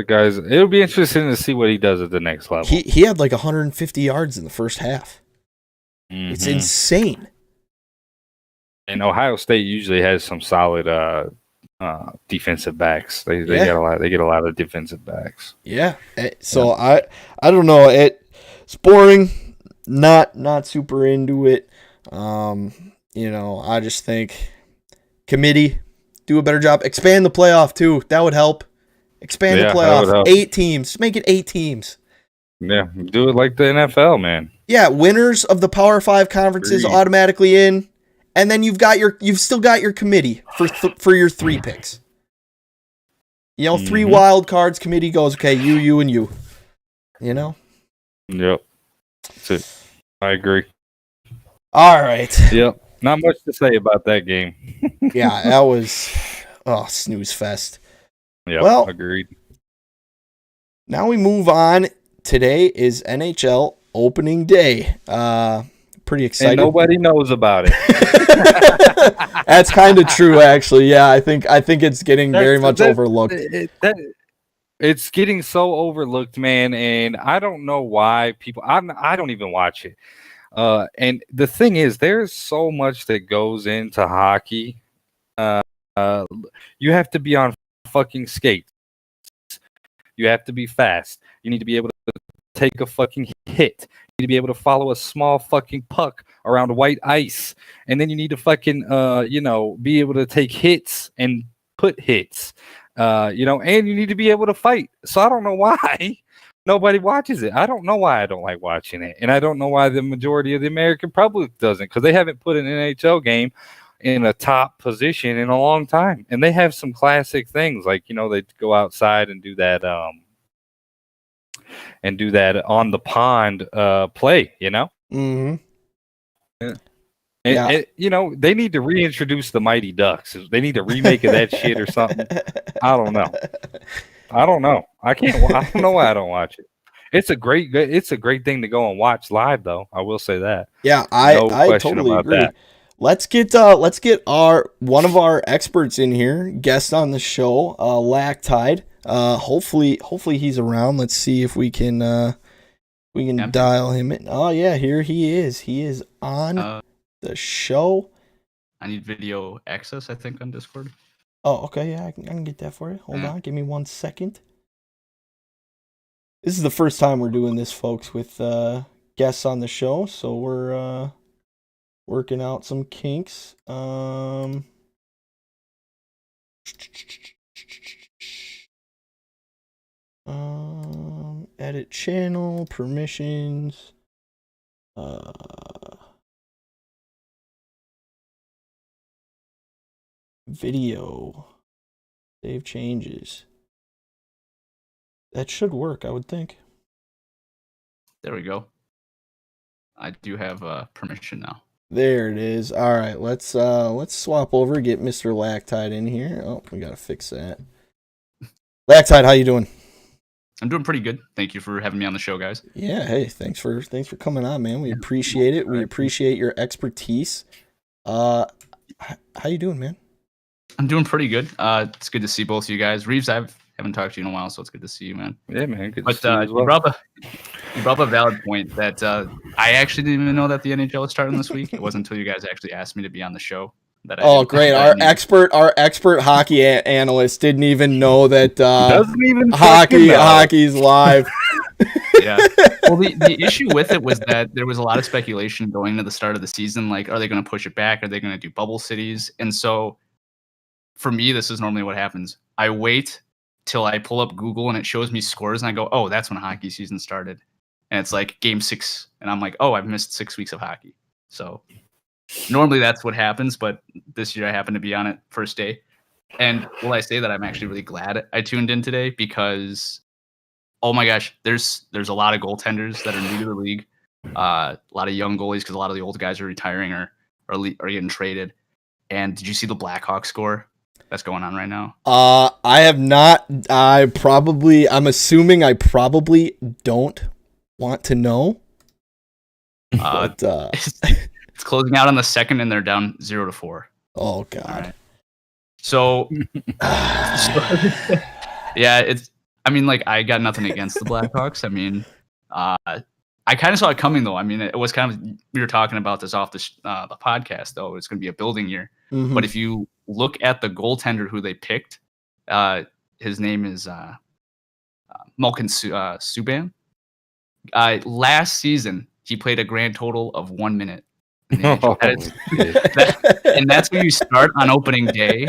guy's. It'll be interesting to see what he does at the next level. He had like 150 yards in the first half. Mm-hmm. It's insane. And Ohio State usually has some solid defensive backs. They get a lot of defensive backs. Yeah. So I don't know. It's boring. Not super into it. I just think committee do a better job. Expand the playoff too. That would help. Expand the playoff. 8 teams. Make it 8 teams. Yeah, do it like the NFL, man. Yeah, winners of the Power 5 conferences automatically in, and then you've still got your committee for your 3 picks. 3 wild cards. Committee goes, okay, you, and you. Yep. That's it. I agree. All right. Yep. Not much to say about that game. Yeah, that was snooze fest. Yeah. Well, agreed. Now we move on. Today is NHL opening day. Pretty excited. And nobody knows about it. That's kind of true, actually. Yeah, I think it's getting very much overlooked. It's getting so overlooked, man. And I don't know why people. I don't even watch it. And the thing is, there's so much that goes into hockey. You have to be on fucking skates. You have to be fast. You need to be able to take a fucking hit. You need to be able to follow a small fucking puck around white ice. And then you need to fucking, be able to take hits and put hits. And you need to be able to fight. So I don't know why nobody watches it. I don't know why I don't like watching it. And I don't know why the majority of the American public doesn't, because they haven't put an NHL game in a top position in a long time. And they have some classic things like, they go outside and do that on the pond play, Mm-hmm. Yeah. And, they need to reintroduce the Mighty Ducks. They need to remake of that shit or something. I don't know. I don't know why I don't watch it. It's a great thing to go and watch live, though. I will say that. Yeah, I totally agree. That. Let's get one of our experts in here, guest on the show, Lactide. Hopefully he's around. Let's see if we can dial him in. Oh yeah, here he is. He is on the show. I need video access, I think, on Discord. Oh, okay, yeah, I can get that for you. Hold on, give me 1 second. This is the first time we're doing this, folks, with guests on the show, so we're working out some kinks. Edit channel, permissions. Video. Save changes. That should work, I would think. There we go. I do have permission now. There it is. All right, let's swap over, get Mr. Lactide in here. Oh, we gotta fix that. Lactide, how you doing? I'm doing pretty good. Thank you for having me on the show, guys. Yeah, hey, thanks for coming on, man. We appreciate it. We appreciate your expertise. How you doing, man? I'm doing pretty good. It's good to see both of you guys. Reeves, I haven't talked to you in a while, so it's good to see you, man. Yeah, man. Good to see you as well. You brought up a valid point that I actually didn't even know that the NHL was starting this week. It wasn't until you guys actually asked me to be on the show. Great! Our expert hockey analyst didn't even know that doesn't even hockey's live. Yeah. Well, the issue with it was that there was a lot of speculation going into the start of the season. Like, are they going to push it back? Are they going to do bubble cities? And so, for me, this is normally what happens. I wait till I pull up Google and it shows me scores, and I go, "Oh, that's when hockey season started." And it's like game 6, and I'm like, "Oh, I've missed 6 weeks of hockey." So. Normally that's what happens, but this year I happened to be on it first day. And will I say that I'm actually really glad I tuned in today because, oh my gosh, there's a lot of goaltenders that are new to the league, a lot of young goalies because a lot of the old guys are retiring or getting traded. And did you see the Blackhawks score that's going on right now? I have not. I'm assuming I probably don't want to know. But It's closing out on the second, and they're down 0-4. Oh God! Right. So, yeah, it's. I mean, like, I got nothing against the Blackhawks. I mean, I kind of saw it coming, though. I mean, it was kind of. We were talking about this off the podcast, though. It's going to be a building year. Mm-hmm. But if you look at the goaltender who they picked, his name is Malkin Subban. Last season, he played a grand total of 1 minute. And that's where you start on opening day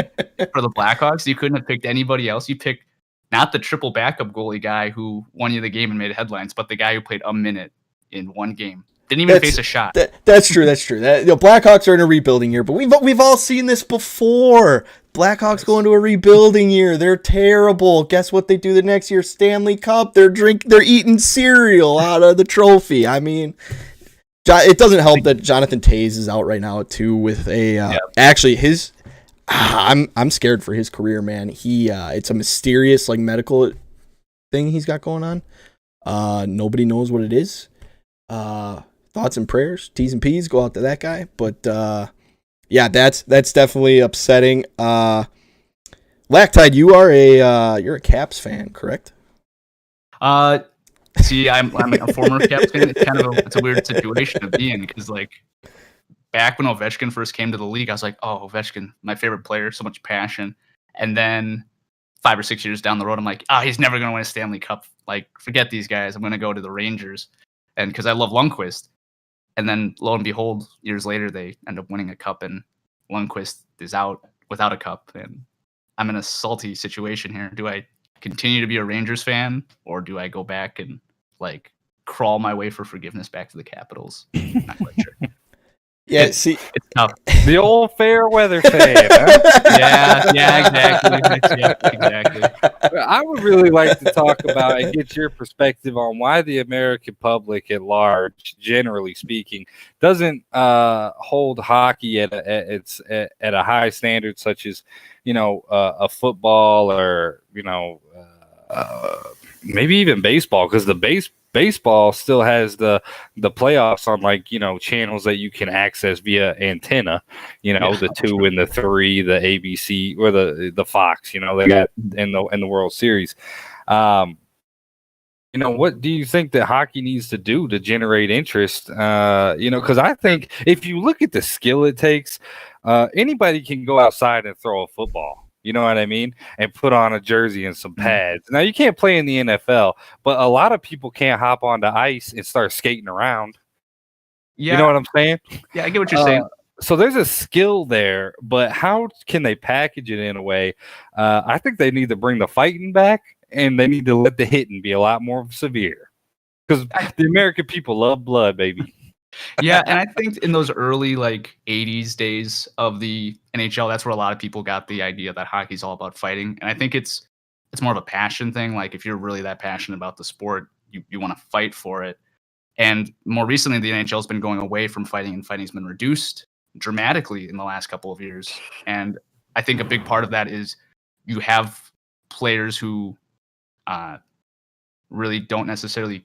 for the Blackhawks. You couldn't have picked anybody else. You picked not the triple backup goalie guy who won you the game and made headlines, but the guy who played a minute in one game. Didn't even face a shot. That's true. Blackhawks are in a rebuilding year, but we've all seen this before. Blackhawks go into a rebuilding year. They're terrible. Guess what they do the next year? Stanley Cup. They're eating cereal out of the trophy. I mean, it doesn't help that Jonathan Toews is out right now too with actually his. I'm scared for his career, man. It's a mysterious medical thing he's got going on. Nobody knows what it is. Thoughts and prayers, T's and P's go out to that guy. But that's definitely upsetting. Lactide, you're a Caps fan, correct? See, I'm a former Caps fan. It's kind of it's a weird situation to be in because back when Ovechkin first came to the league, I was like, oh, Ovechkin, my favorite player, so much passion. And then 5 or 6 years down the road, I'm like, he's never going to win a Stanley Cup. Like, forget these guys. I'm going to go to the Rangers. And because I love Lundqvist. And then lo and behold, years later, they end up winning a cup, and Lundqvist is out without a cup. And I'm in a salty situation here. Do I continue to be a Rangers fan, or do I go back and like crawl my way for forgiveness back to the Capitals? Not quite sure. Yeah, it's tough. The old fair weather fan. Huh? yeah, exactly. Yeah, exactly. I would really like to talk about and get your perspective on why the American public at large, generally speaking, doesn't hold hockey at a high standard, such as a football or maybe even baseball, because the baseball still has the playoffs on channels that you can access via antenna, the 2 and the 3, the ABC or the Fox, they got in the World Series. What do you think that hockey needs to do to generate interest? Because I think if you look at the skill it takes, anybody can go outside and throw a football. You know what I mean? And put on a jersey and some pads. Now, you can't play in the NFL, but a lot of people can't hop onto ice and start skating around. Yeah. You know what I'm saying? Yeah, I get what you're saying. So there's a skill there, but how can they package it in a way? I think they need to bring the fighting back, and they need to let the hitting be a lot more severe. Because the American people love blood, baby. Yeah, and I think in those early 80s days of the NHL, that's where a lot of people got the idea that hockey's all about fighting. And I think it's more of a passion thing. Like, if you're really that passionate about the sport, you want to fight for it. And more recently, the NHL has been going away from fighting, and fighting's been reduced dramatically in the last couple of years. And I think a big part of that is you have players who really don't necessarily,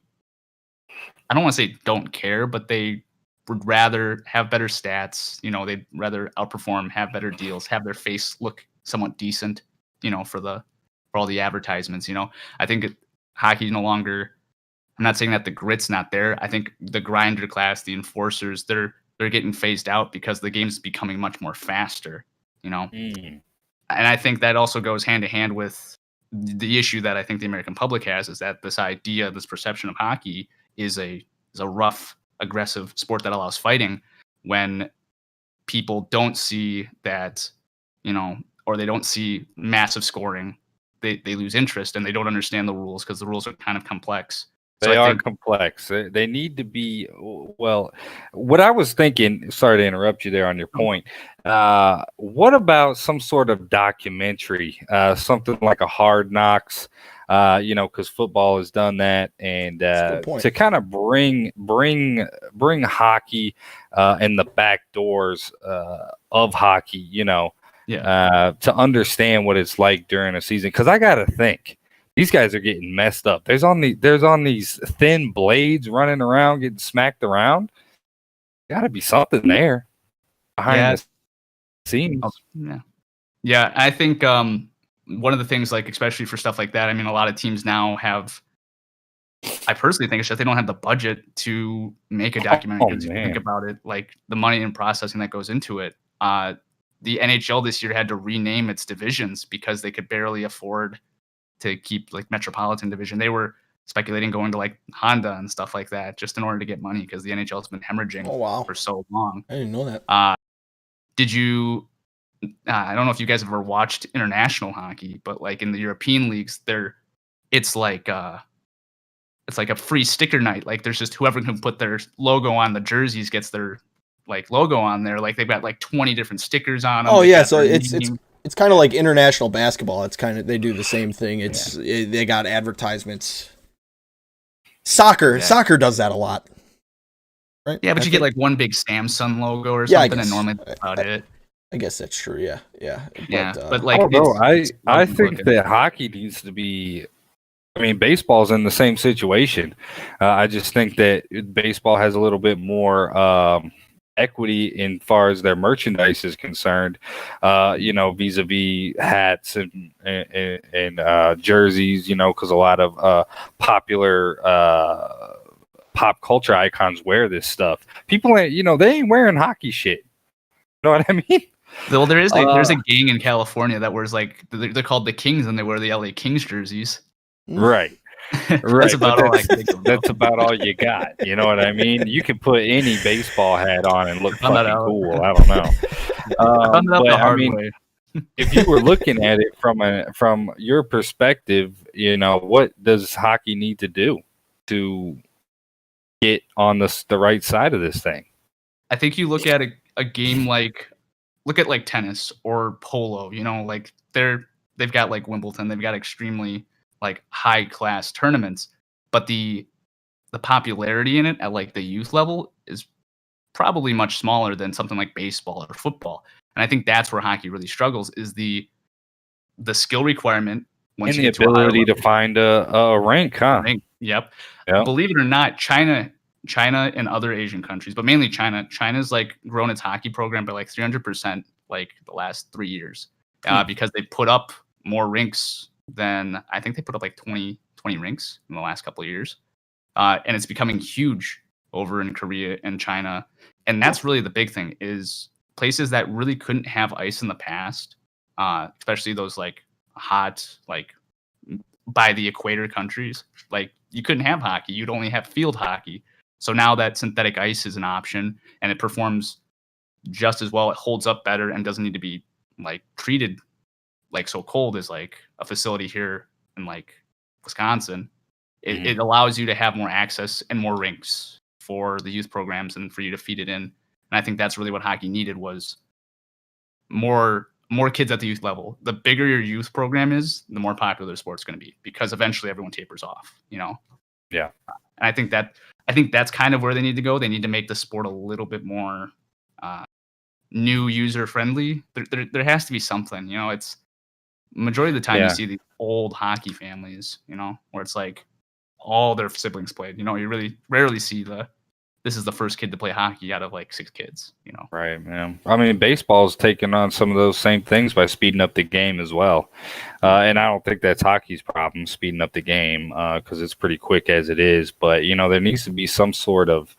I don't want to say don't care, but they would rather have better stats. They'd rather outperform, have better deals, have their face look somewhat decent, for all the advertisements. I think hockey no longer, I'm not saying that the grit's not there. I think the grinder class, the enforcers, they're getting phased out because the game's becoming much more faster, And I think that also goes hand to hand with the issue that I think the American public has, is that this idea, this perception of hockey is a rough, aggressive sport that allows fighting, when people don't see that, or they don't see massive scoring, they lose interest, and they don't understand the rules because the rules are kind of complex. They are complex. They need to be, well, what I was thinking, sorry to interrupt you there on your point. What about some sort of documentary, something like a Hard Knocks, because football has done that, and to kind of bring hockey in the back doors of hockey, to understand what it's like during a season. Because I got to think, these guys are getting messed up. There's on these thin blades running around, getting smacked around. Got to be something there behind the scenes. Yeah. I think one of the things, especially for stuff like that, I mean, a lot of teams now have, I personally think it's just they don't have the budget to make a documentary. If you think about it, the money and processing that goes into it. The NHL this year had to rename its divisions because they could barely afford to keep Metropolitan Division. They were speculating going to Honda and stuff like that just in order to get money, because the NHL has been hemorrhaging for so long. I didn't know that. Did you? I don't know if you guys have ever watched international hockey, but in the European leagues, it's like a free sticker night. There's just whoever can put their logo on the jerseys gets their logo on there. They've got 20 different stickers on them. Oh yeah, so it's kind of like international basketball. It's kind of, they do the same thing. They got advertisements. Soccer does that a lot, right? Yeah, but you get one big Samsung logo or something, and normally that's about it. I guess that's true. Yeah. But I don't know. I think that hockey needs to be. I mean, baseball's in the same situation. I just think that baseball has a little bit more equity in far as their merchandise is concerned, vis-a-vis hats and jerseys, because a lot of popular pop culture icons wear this stuff. People ain't, they ain't wearing hockey shit. You know what I mean? Well, there's a gang in California that wears like they're called the Kings, and they wear the LA Kings jerseys. Right. That's about all I can think of. That's about all you got. You know what I mean? You can put any baseball hat on and look fucking cool. I don't know. But I mean, if you were looking at it from your perspective, what does hockey need to do to get on the right side of this thing? I think you look at a game like tennis or polo. Like they've got like Wimbledon. They've got extremely like high class tournaments, but the popularity in it at like the youth level is probably much smaller than something like baseball or football. And I think that's where hockey really struggles, is the skill requirement and the ability to find a rank, huh? Yep. Believe it or not, China and other Asian countries, but mainly China's like grown its hockey program by like 300% like the last 3 years, because they put up more rinks than, I think they put up like 20 rinks in the last couple of years. And it's becoming huge over in Korea and China. And that's really the big thing, is places that really couldn't have ice in the past, especially those like hot, like by the equator countries, like you couldn't have hockey. You'd only have field hockey. So now that synthetic ice is an option and it performs just as well, it holds up better and doesn't need to be like treated like so cold as like a facility here in like Wisconsin. It allows you to have more access and more rinks for the youth programs and for you to feed it in. And I think that's really what hockey needed, was more kids at the youth level. The bigger your youth program is, the more popular the sport's going to be, because eventually everyone tapers off, Yeah. And I think that's kind of where they need to go. They need to make the sport a little bit more new user friendly. There has to be something, it's majority of the time you see these old hockey families, where it's like all their siblings played. You really rarely see this is the first kid to play hockey out of like 6 kids, Right, man. I mean, baseball's taking on some of those same things by speeding up the game as well. And I don't think that's hockey's problem, speeding up the game, because it's pretty quick as it is. But, there needs to be some sort of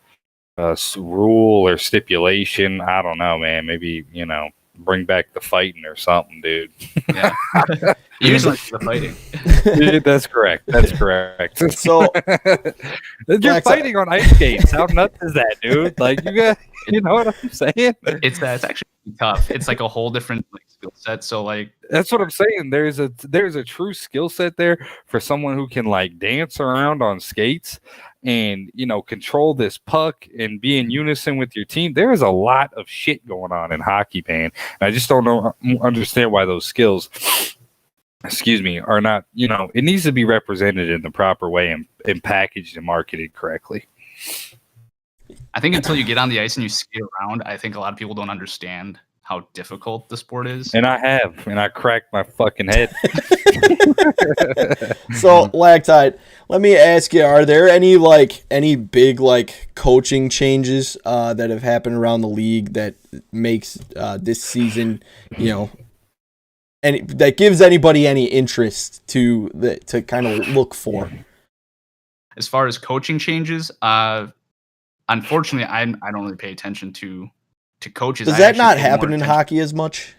rule or stipulation. I don't know, man. Maybe, bring back the fighting or something, dude. Yeah. Usually the fighting. Yeah, that's correct. So you're fighting on ice skates. How nuts is that, dude? Like, you know what I'm saying? It's actually tough. It's like a whole different skill set. So like, that's what I'm saying. There's a true skill set there for someone who can like dance around on skates and control this puck and be in unison with your team. There is a lot of shit going on in hockey, man. And I just don't understand why those skills, are not, it needs to be represented in the proper way and packaged and marketed correctly. I think until you get on the ice and you skate around, I think a lot of people don't understand how difficult the sport is. And I cracked my fucking head. So, Lactite, let me ask you, are there any big like coaching changes that have happened around the league that makes this season, and that gives anybody any interest to kind of look for? As far as coaching changes, unfortunately, I don't really pay attention to coaches. Does that not happen in hockey as much?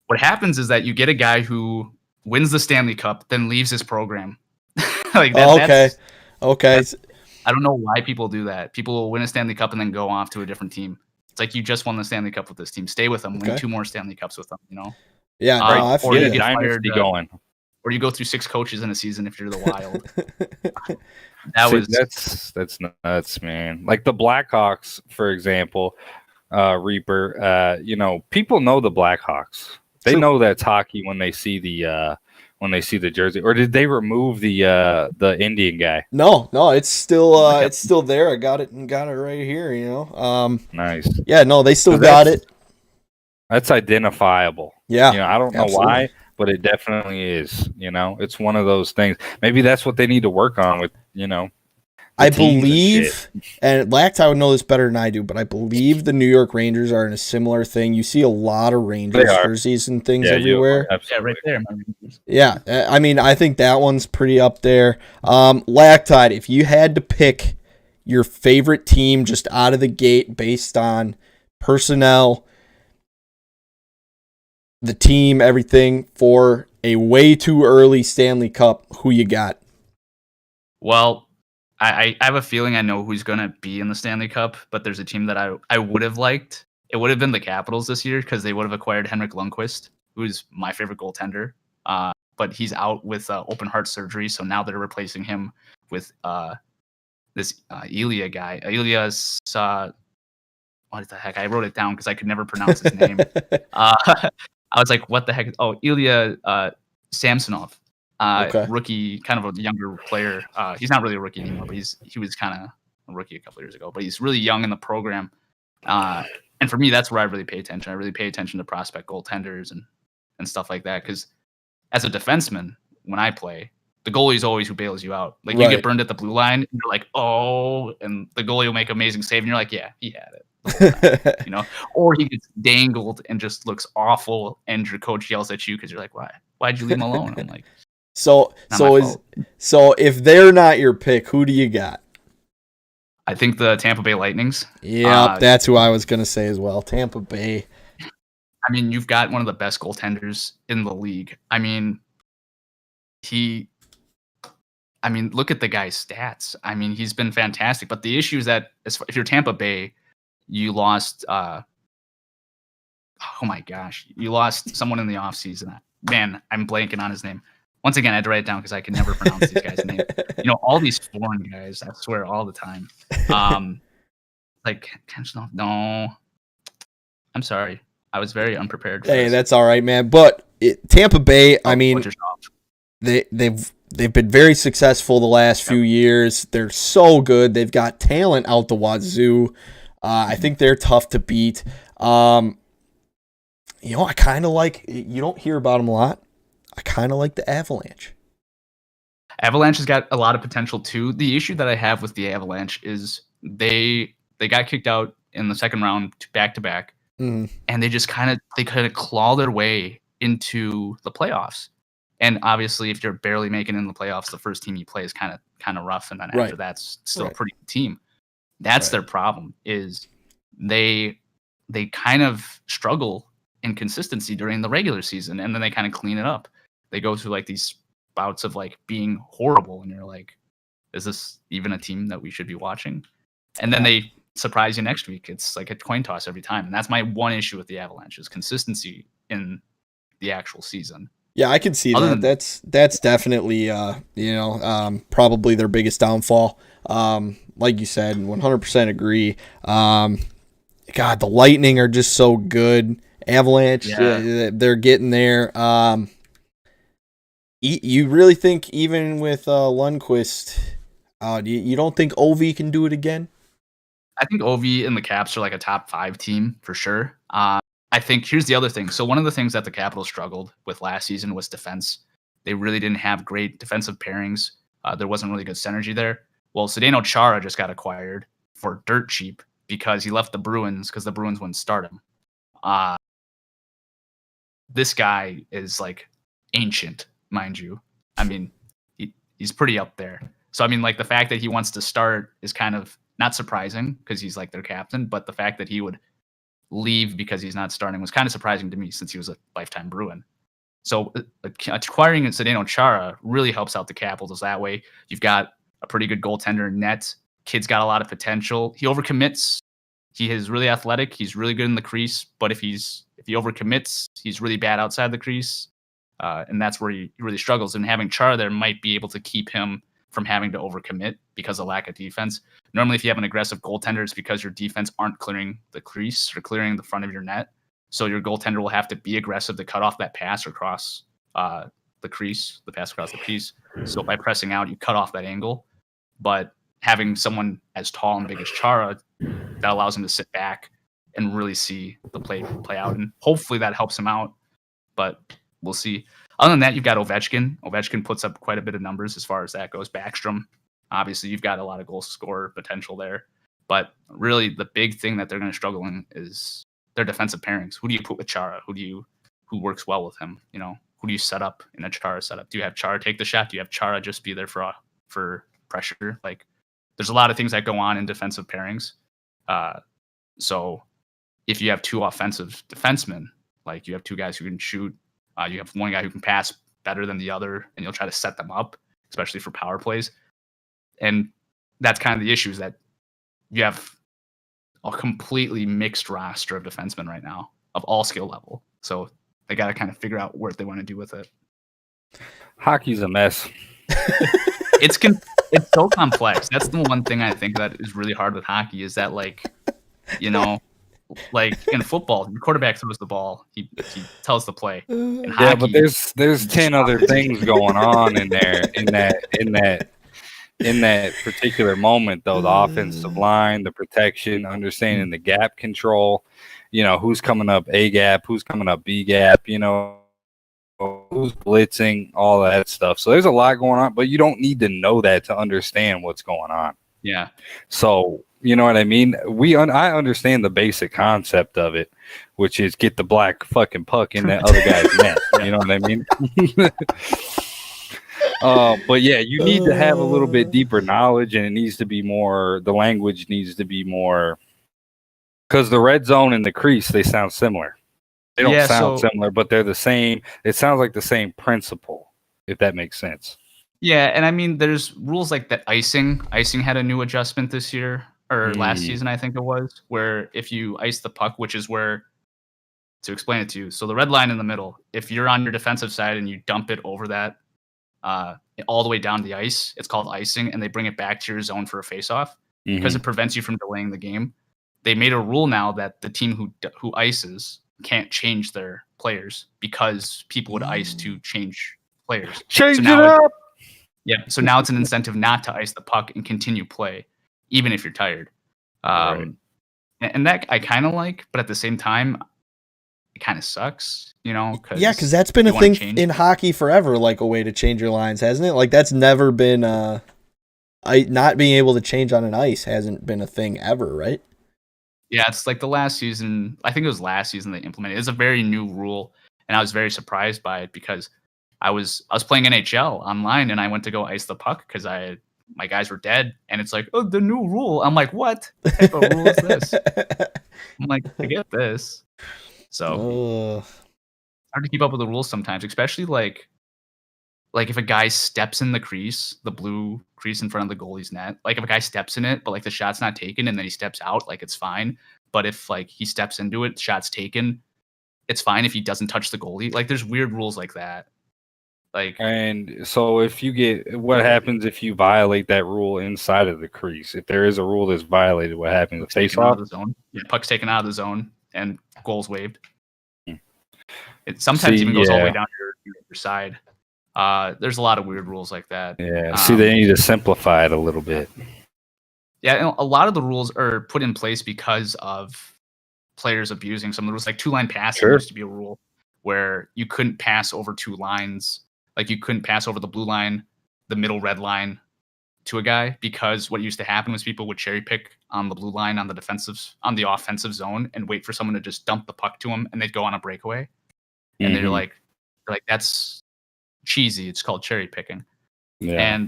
What happens is that you get a guy who wins the Stanley Cup, then leaves his program. Like that. Okay. I don't know why people do that. People will win a Stanley Cup and then go off to a different team. It's like, you just won the Stanley Cup with this team. Stay with them. Win 2 more Stanley Cups with them. Yeah. Or you get fired, going. Or you go through 6 coaches in a season if you're the Wild. That's nuts, man. Like the Blackhawks, for example. Reaper, people know the Blackhawks. They know that's hockey when they see the jersey. Or did they remove the Indian guy? No, it's still there. I got it right here. Nice. Yeah, no, they still got it. That's identifiable. Yeah, I don't know why, but it definitely is. It's one of those things. Maybe that's what they need to work on with. I believe, and Lactite would know this better than I do, but I believe the New York Rangers are in a similar thing. You see a lot of Rangers jerseys and things everywhere. Yeah, right there. Yeah, I mean, I think that one's pretty up there. Lactite, if you had to pick your favorite team just out of the gate based on personnel, the team, everything, for a way too early Stanley Cup? Who you got? Well, I have a feeling I know who's going to be in the Stanley Cup, but there's a team that I would have liked. It would have been the Capitals this year because they would have acquired Henrik Lundqvist, who's my favorite goaltender. But he's out with open heart surgery, so now they're replacing him with this Ilya guy. Ilya's what the heck? I wrote it down because I could never pronounce his name. I was like, what the heck? Oh, Ilya Samsonov. Okay. Rookie, kind of a younger player. He's not really a rookie anymore, but he was kind of a rookie a couple years ago. But he's really young in the program. And for me, that's where I really pay attention. I really pay attention to prospect goaltenders and stuff like that. Because as a defenseman, when I play, the goalie is always who bails you out. Like, you get burned at the blue line, and you're like, oh, and the goalie will make amazing save, and you're like, yeah, he had it. You know, or he gets dangled and just looks awful, and your coach yells at you because you're like, why'd you leave him alone? I'm like, so if they're not your pick, who do you got? I think the Tampa Bay Lightnings. Yeah, that's who I was gonna say as well. Tampa Bay. I mean, you've got one of the best goaltenders in the league. I mean, look at the guy's stats. I mean, he's been fantastic. But the issue is that if you're Tampa Bay, you lost. Oh my gosh, you lost someone in the offseason. Man, I'm blanking on his name. Once again, I had to write it down because I can never pronounce these guys' names. You know, all these foreign guys, I swear, all the time. Like, no, I'm sorry. I was very unprepared for this. That's all right, man. But Tampa Bay, I mean, they've been very successful the last few years. They're so good. They've got talent out the wazoo. I think they're tough to beat. I kind of like, you don't hear about them a lot. I kind of like the Avalanche. Avalanche has got a lot of potential too. The issue that I have with the Avalanche is they got kicked out in the second round back to back, and they just kind of claw their way into the playoffs. And obviously, if you're barely making it in the playoffs, the first team you play is kind of rough, and then after that's still a pretty good team. That's their problem. Is they kind of struggle in consistency during the regular season, and then they kind of clean it up. They go through like these bouts of like being horrible, and you're like, is this even a team that we should be watching? And then they surprise you next week. It's like a coin toss every time, and that's my one issue with the Avalanche is consistency in the actual season. Yeah, I can see that. That's definitely probably their biggest downfall. Like you said, 100% agree. God, the Lightning are just so good. Avalanche, they're getting there. You really think even with Lundqvist, you don't think Ovi can do it again? I think Ovi and the Caps are like a top 5 team for sure. I think here's the other thing. So one of the things that the Capitals struggled with last season was defense. They really didn't have great defensive pairings. There wasn't really good synergy there. Well, Zdeno Chara just got acquired for dirt cheap because he left the Bruins because the Bruins wouldn't start him. This guy is like ancient, mind you. I mean, he's pretty up there. So, I mean, like the fact that he wants to start is kind of not surprising because he's like their captain, but the fact that he would leave because he's not starting was kind of surprising to me since he was a lifetime Bruin. So acquiring Zdeno Chara really helps out the Capitals that way. You've got a pretty good goaltender in net. Kid's got a lot of potential. He overcommits. He is really athletic. He's really good in the crease, but if he overcommits, he's really bad outside the crease. And that's where he really struggles. And having Chara there might be able to keep him from having to overcommit because of lack of defense. Normally, if you have an aggressive goaltender, it's because your defense aren't clearing the crease or clearing the front of your net. So your goaltender will have to be aggressive to cut off that pass across the crease, the pass across the crease. So by pressing out, you cut off that angle. But having someone as tall and big as Chara, that allows him to sit back and really see the play out. And hopefully that helps him out. But we'll see. Other than that, you've got Ovechkin. Ovechkin puts up quite a bit of numbers as far as that goes. Backstrom, obviously, you've got a lot of goal scorer potential there. But really, the big thing that they're going to struggle in is their defensive pairings. Who do you put with Chara? Who works well with him? You know, who do you set up in a Chara setup? Do you have Chara take the shot? Do you have Chara just be there for pressure? Like, there's a lot of things that go on in defensive pairings. So if you have two offensive defensemen, like you have two guys who can shoot, you have one guy who can pass better than the other, and you'll try to set them up, especially for power plays. And that's kind of the issue, is that you have a completely mixed roster of defensemen right now of all skill level. So they got to kind of figure out what they want to do with it. Hockey's a mess. It's so complex. That's the one thing I think that is really hard with hockey, is that, like, you know, like in football, the quarterback throws the ball, he tells the play. In hockey, Yeah, but there's 10 other things going on in there in that particular moment, though. The offensive line, the protection, understanding the gap control, who's coming up A gap, who's coming up B gap, who's blitzing, all that stuff. So there's a lot going on, but you don't need to know that to understand what's going on. Yeah. So, you know what I mean? I understand the basic concept of it, which is get the black fucking puck in that other guy's net. You know what I mean? But yeah, you need to have a little bit deeper knowledge, and it needs to be more, the language needs to be more, because the red zone and the crease, they sound similar. They don't sound similar, but they're the same. It sounds like the same principle, if that makes sense. Yeah, and I mean, there's rules like that. Icing had a new adjustment this year, or last season, I think it was, where if you ice the puck, which is where, to explain it to you, so the red line in the middle, if you're on your defensive side and you dump it over that, all the way down the ice, it's called icing, and they bring it back to your zone for a face-off because it prevents you from delaying the game. They made a rule now that the team who ices can't change their players, because people would ice to change players. Change it up! Yeah, so now it's an incentive not to ice the puck and continue play, even if you're tired. Right. And that I kind of like, but at the same time, it kind of sucks, because that's been a thing in hockey forever, like a way to change your lines, hasn't it? Like, that's never been not being able to change on an ice hasn't been a thing ever, right? Yeah, it's like the last season. I think it was last season they implemented it. It's a very new rule, and I was very surprised by it, because I was playing NHL online, and I went to go ice the puck because my guys were dead, and it's like, oh, the new rule. I'm like, what type of rule is this? I'm like, I get this. So hard to keep up with the rules sometimes, especially like if a guy steps in the crease, the blue crease in front of the goalie's net. Like, if a guy steps in it, but like the shot's not taken, and then he steps out, like, it's fine. But if like he steps into it, shot's taken, it's fine if he doesn't touch the goalie. Like, there's weird rules like that. Like, and so what happens if you violate that rule inside of the crease? If there is a rule that's violated, what happens? The face off? Yeah, puck's taken out of the zone and goal's waived. It sometimes even goes all the way down to your side. There's a lot of weird rules like that. Yeah, they need to simplify it a little bit. Yeah, and a lot of the rules are put in place because of players abusing some of the rules. Like, two-line passing used to be a rule where you couldn't pass over two lines. Like, you couldn't pass over the blue line, the middle red line to a guy, because what used to happen was people would cherry pick on the blue line on the offensive zone and wait for someone to just dump the puck to them, and they'd go on a breakaway. And they're like, that's cheesy. It's called cherry picking. Yeah.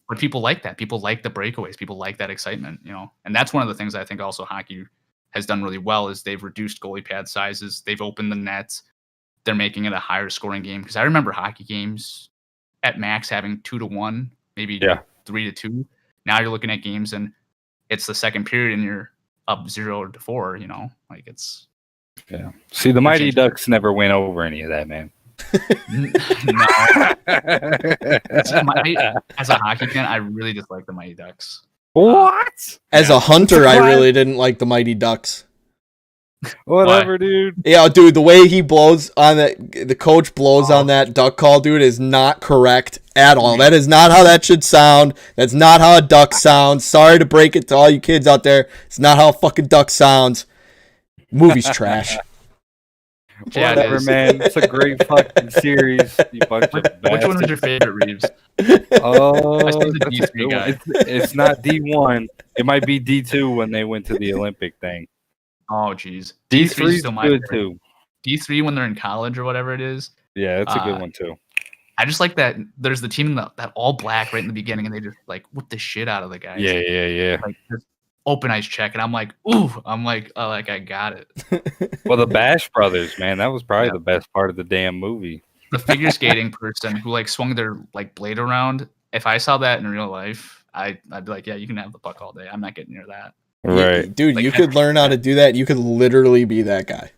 But people like that. People like the breakaways. People like that excitement, And that's one of the things I think also hockey has done really well, is they've reduced goalie pad sizes. They've opened the nets. They're making it a higher scoring game. Because I remember hockey games at max having 2-1, maybe 3-2. Now you're looking at games and it's the second period and you're up 0-4. Like, it's. Yeah. See, the Mighty Ducks never went over any of that, man. No. As a hockey fan, I really dislike the Mighty Ducks. What? As a hunter, I really didn't like the Mighty Ducks. Whatever, dude. Yeah, dude, the way he blows on that, the coach blows on that duck call, dude, is not correct at all. That is not how that should sound. That's not how a duck sounds. Sorry to break it to all you kids out there. It's not how a fucking duck sounds. Movie's trash. Yeah, whatever, man. It's a great fucking series. You bunch of bastards. Which one was your favorite, Reeves? Oh, I see the D3 guy. It's not D1. It might be D2 when they went to the Olympic thing. Oh, geez. D3 is still good too. D3 when they're in college or whatever it is. Yeah, that's a good one too. I just like that there's the team that all black right in the beginning, and they just like whip the shit out of the guys. Yeah. Like just open ice check, and I'm like, ooh, like I got it. Well, the Bash Brothers, man, that was probably the best part of the damn movie. The figure skating person who like swung their like blade around. If I saw that in real life, I'd be like, yeah, you can have the puck all day. I'm not getting near that. Right, dude. Like, you could learn how to do that. You could literally be that guy.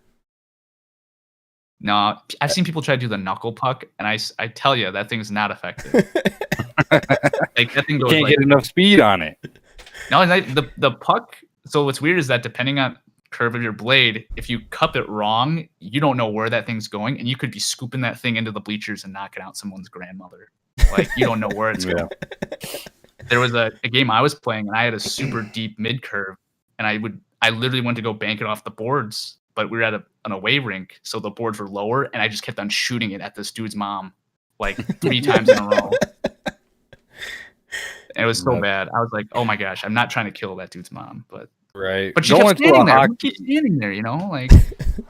No, I've seen people try to do the knuckle puck, and I tell you that thing's not effective. Like that thing goes. Can't get enough speed on it. No, the puck. So what's weird is that depending on curve of your blade, if you cup it wrong, you don't know where that thing's going, and you could be scooping that thing into the bleachers and knocking out someone's grandmother. Like you don't know where it's going. There was a game I was playing, and I had a super deep mid curve, and I literally went to go bank it off the boards, but we were at an away rink, so the boards were lower, and I just kept on shooting it at this dude's mom like 3 times in a row. And it was so bad. I was like, oh my gosh, I'm not trying to kill that dude's mom, but she kept standing there. Keep standing there, you know, like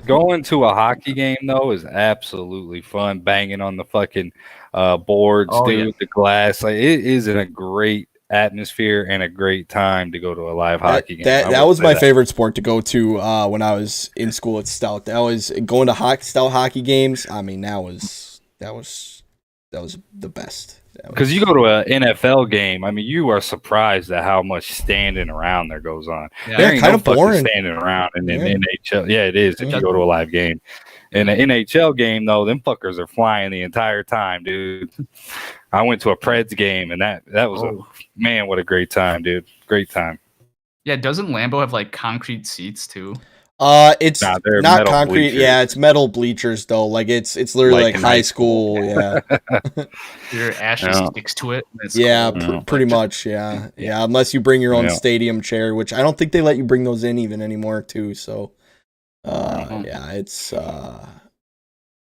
going to a hockey game though is absolutely fun. Banging on the fucking boards, dude, the glass. Like it is in a great atmosphere and a great time to go to a live hockey game. That was my favorite sport to go to when I was in school at Stout. That was going to Stout hockey games. I mean, that was the best. Because you go to an NFL game, I mean, you are surprised at how much standing around there goes on. Yeah, kind of boring standing around in the NHL. Yeah, it is if you go to a live game. In an NHL game, though, them fuckers are flying the entire time, dude. I went to a Preds game, and that was man, what a great time, dude. Great time. Yeah, doesn't Lambeau have like concrete seats too? It's not concrete. Bleachers. Yeah, it's metal bleachers though. Like it's literally like high school. Yeah. Your ashes sticks to it. Pretty much. Yeah. Unless you bring your own stadium chair, which I don't think they let you bring those in even anymore too. So,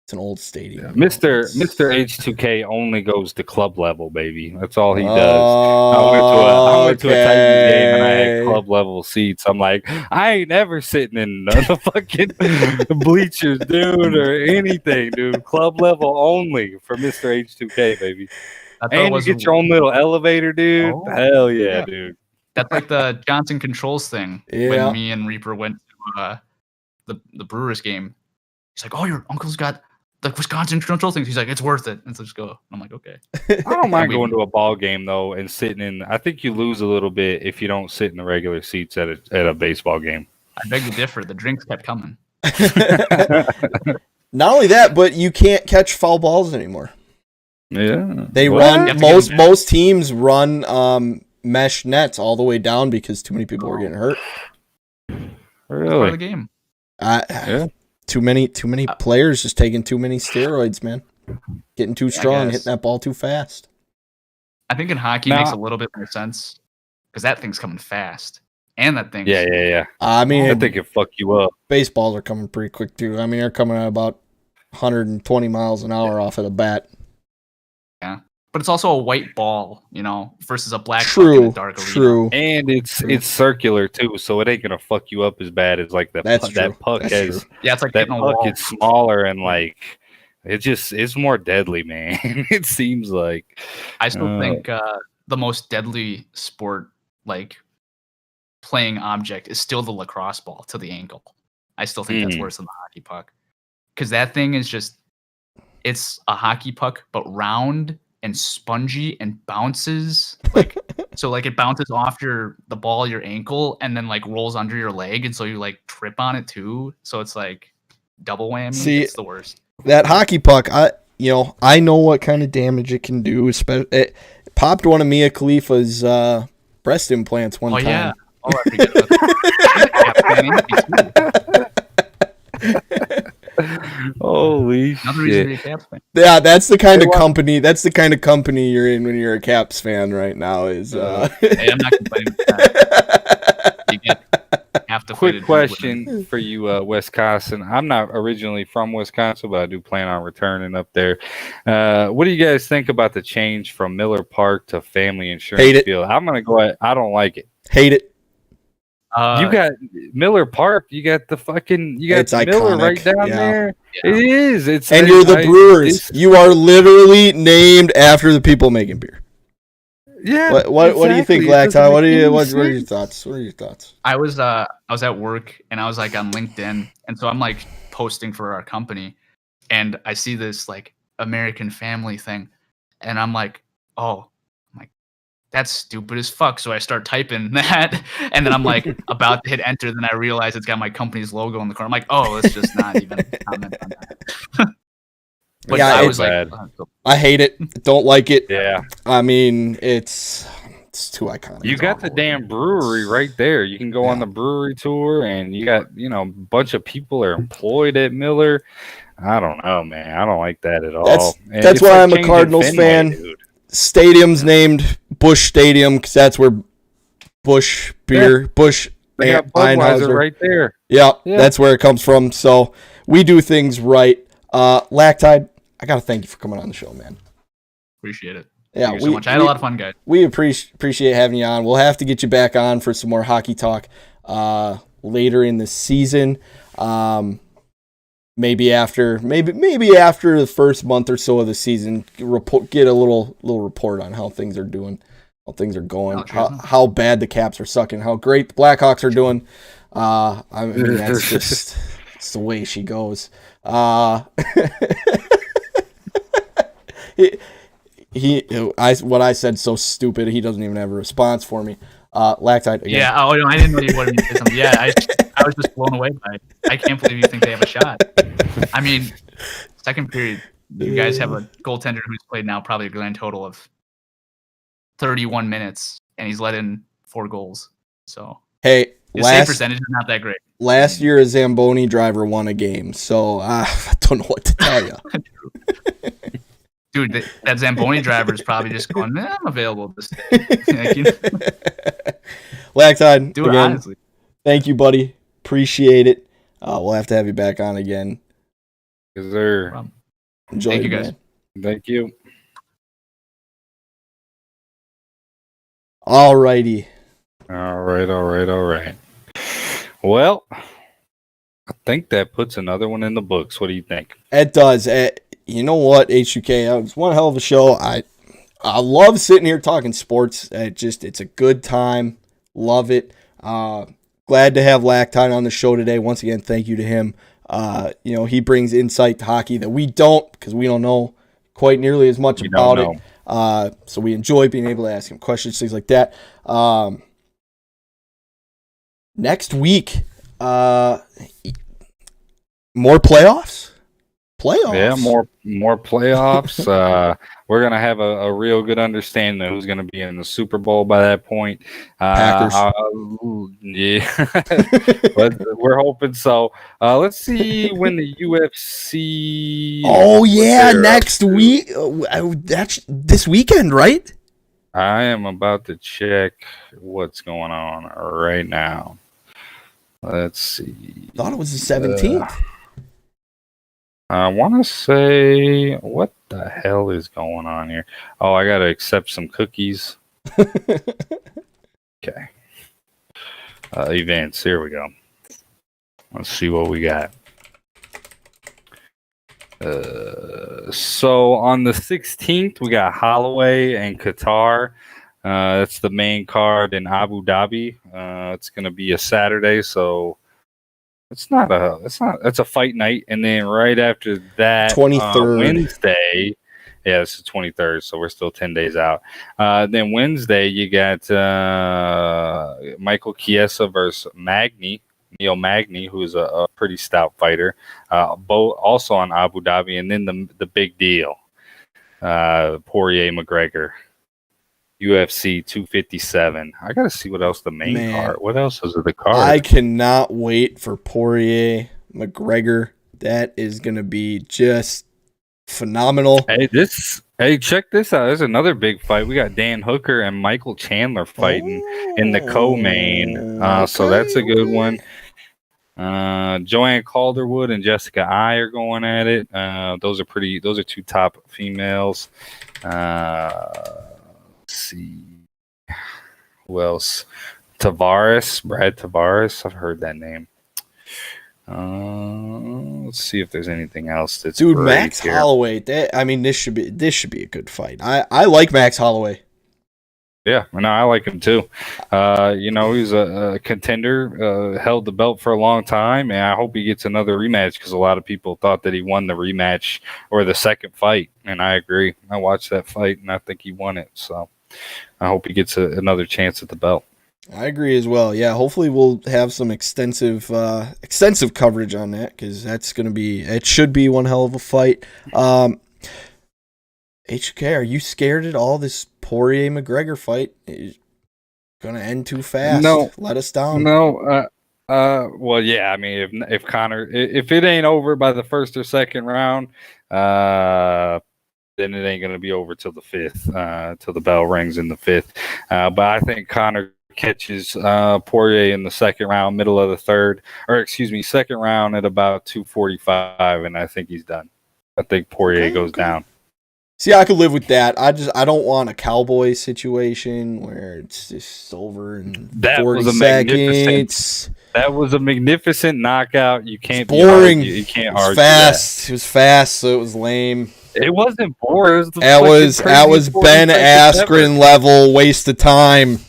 it's an old stadium. Mr. H2K only goes to club level, baby. That's all he does. I went to a Titans game and I had club level seats. I'm like, I ain't ever sitting in the fucking bleachers, dude, or anything, dude. Club level only for Mr. H2K, baby. And you get your own little elevator, dude. Oh, hell yeah, dude. That's like the Johnson Controls thing. When me and Reaper went to the Brewers game. He's like, oh, your uncle's got the Wisconsin Control things. He's like, it's worth it. And so just go. I'm like, okay. I don't mind going to a ball game though and sitting in. I think you lose a little bit if you don't sit in the regular seats at a baseball game. I beg to differ. The drinks kept coming. Not only that, but you can't catch foul balls anymore. Yeah, they run. Most teams run mesh nets all the way down because too many people were getting hurt. Really? Part of the game. Too many players just taking too many steroids, man. Getting too strong, hitting that ball too fast. I think in hockey makes a little bit more sense because that thing's coming fast, and that thing. Yeah. I mean, I think it fuck you up. Baseballs are coming pretty quick too. I mean, they're coming at about 120 miles an hour off of the bat. Yeah, but it's also a white ball, versus a black puck in a dark arena. True. And it's circular too, so it ain't gonna fuck you up as bad as like that puck has. Yeah, it's like that puck. It's smaller and like it's more deadly, man. It seems like. I still think the most deadly sport, like playing object, is still the lacrosse ball to the ankle. I still think that's worse than the hockey puck, because that thing is it's a hockey puck but round and spongy and bounces like so like it bounces off the ball, your ankle, and then like rolls under your leg, and so you like trip on it too. So it's like double whammy. See, it's the worst. That hockey puck, I know what kind of damage it can do. It popped one of Mia Khalifa's breast implants one time. Yeah. Oh, I forget. Holy shit! Yeah, that's the kind of company. That's the kind of company you're in when you're a Caps fan right now. Hey, I'm not complaining. You have to. Quick question for you, Wisconsin. I'm not originally from Wisconsin, but I do plan on returning up there. What do you guys think about the change from Miller Park to Family Insurance Field? I'm gonna go ahead. I don't like it. Hate it. You got Miller Park. You got the fucking. You got It's Miller iconic, right down yeah. there. Yeah. It is. It's And you're the Brewers. You are literally named after the people making beer. Yeah. What do you think, Lacti? What are your thoughts? What are your thoughts? I was at work and I was like on LinkedIn, and so I'm like posting for our company, and I see this like American Family thing, and I'm like, oh, I'm like, that's stupid as fuck. So I start typing that, and then I'm like about to hit enter, then I realize it's got my company's logo in the corner. I'm like, oh, let's just not even comment on that. But Yeah, I it's was like, bad. I hate it. Don't like it. Yeah. I mean, it's too iconic. You got the damn brewery right there. You can go on the brewery tour, and you got a bunch of people are employed at Miller. I don't know, man. I don't like that at all. That's why I'm a Cardinals fan. Dude. Stadium's named Busch Stadium because that's where Busch beer, Busch They got Budweiser right there. Yeah, that's where it comes from. So we do things right. Lactide, I gotta thank you for coming on the show, man. Appreciate it. Yeah, Thank you so much. I had a lot of fun, guys. We appreciate having you on. We'll have to get you back on for some more hockey talk later in the season. Maybe after the first month or so of the season, get a little report on how things are doing, how things are going, how bad the Caps are sucking, how great the Blackhawks are doing. I mean, that's just it's the way she goes. What I said so stupid. He doesn't even have a response for me. Lactide. Again. Yeah. Oh no, I didn't know you wanted me to say something. Yeah, I was just blown away by it. I can't believe you think they have a shot. I mean, second period, you guys have a goaltender who's played now probably a grand total of 31 minutes, and he's let in 4 goals. So hey, his save percentage is not that great. Last year, a Zamboni driver won a game, so I don't know what to tell you. Dude, that Zamboni driver is probably just going, I'm available this day. Lactide, dude, again, honestly. Thank you, buddy. Appreciate it. We'll have to have you back on again. Yes, sir. Enjoy Thank it, you, guys. man. Thank you. All righty. All right. Well, I think that puts another one in the books. What do you think? It does. You know what, H2K? It's one hell of a show. I love sitting here talking sports. It's a good time. Love it. Glad to have Lactine on the show today. Once again, thank you to him. He brings insight to hockey that we don't, because we don't know quite nearly as much about it. So we enjoy being able to ask him questions, things like that. Next week, more playoffs. Yeah, more playoffs. We're gonna have a real good understanding of who's gonna be in the Super Bowl by that point. Packers. Yeah, but we're hoping so. Let's see when the UFC. Oh yeah, next week. That's this weekend, right? I am about to check what's going on right now. Let's see. Thought it was the 17th. I want to say, what the hell is going on here? Oh, I got to accept some cookies. Okay. Events. Here we go. Let's see what we got. So on the 16th, we got Holloway and Qatar. That's the main card in Abu Dhabi. It's going to be a Saturday, so it's a fight night. And then right after that, 23rd. Wednesday. Yeah, it's the 23rd, so we're still 10 days out. Then Wednesday, you got Michael Chiesa versus Neil Magny, who's a pretty stout fighter, both also on Abu Dhabi. And then the big deal, Poirier McGregor, UFC 257. I got to see what else the main card. What else is the card? I cannot wait for Poirier McGregor. That is going to be just phenomenal. Hey, check this out. There's another big fight. We got Dan Hooker and Michael Chandler fighting in the co-main. So that's a good one. Joanne Calderwood and Jessica Ai are going at it. Those are two top females. Let's see who else. Brad Tavares. I've heard that name. Let's see if there's anything else that's Dude, great Max here. Holloway. This should be a good fight. I like Max Holloway. Yeah, no, I like him too. He's a contender, held the belt for a long time, and I hope he gets another rematch because a lot of people thought that he won the rematch or the second fight, and I agree. I watched that fight, and I think he won it. So I hope he gets another chance at the belt. I agree as well. Yeah, hopefully we'll have some extensive coverage on that because it should be one hell of a fight. H2K, are you scared at all? This Poirier McGregor fight is gonna end too fast. No, let us down. No, well, yeah. I mean, if Conor, if it ain't over by the first or second round, then it ain't gonna be over till the fifth, till the bell rings in the fifth. But I think Conor catches Poirier in the second round, middle of the third, second round at about 2:45, and I think he's done. I think Poirier goes down. See, I could live with that. I don't want a cowboy situation where it's just over in 40 seconds. That was a magnificent knockout. You can't boring. You can't argue fast. That. It was fast, so it was lame. It wasn't boring. That was Ben Askren level waste of time.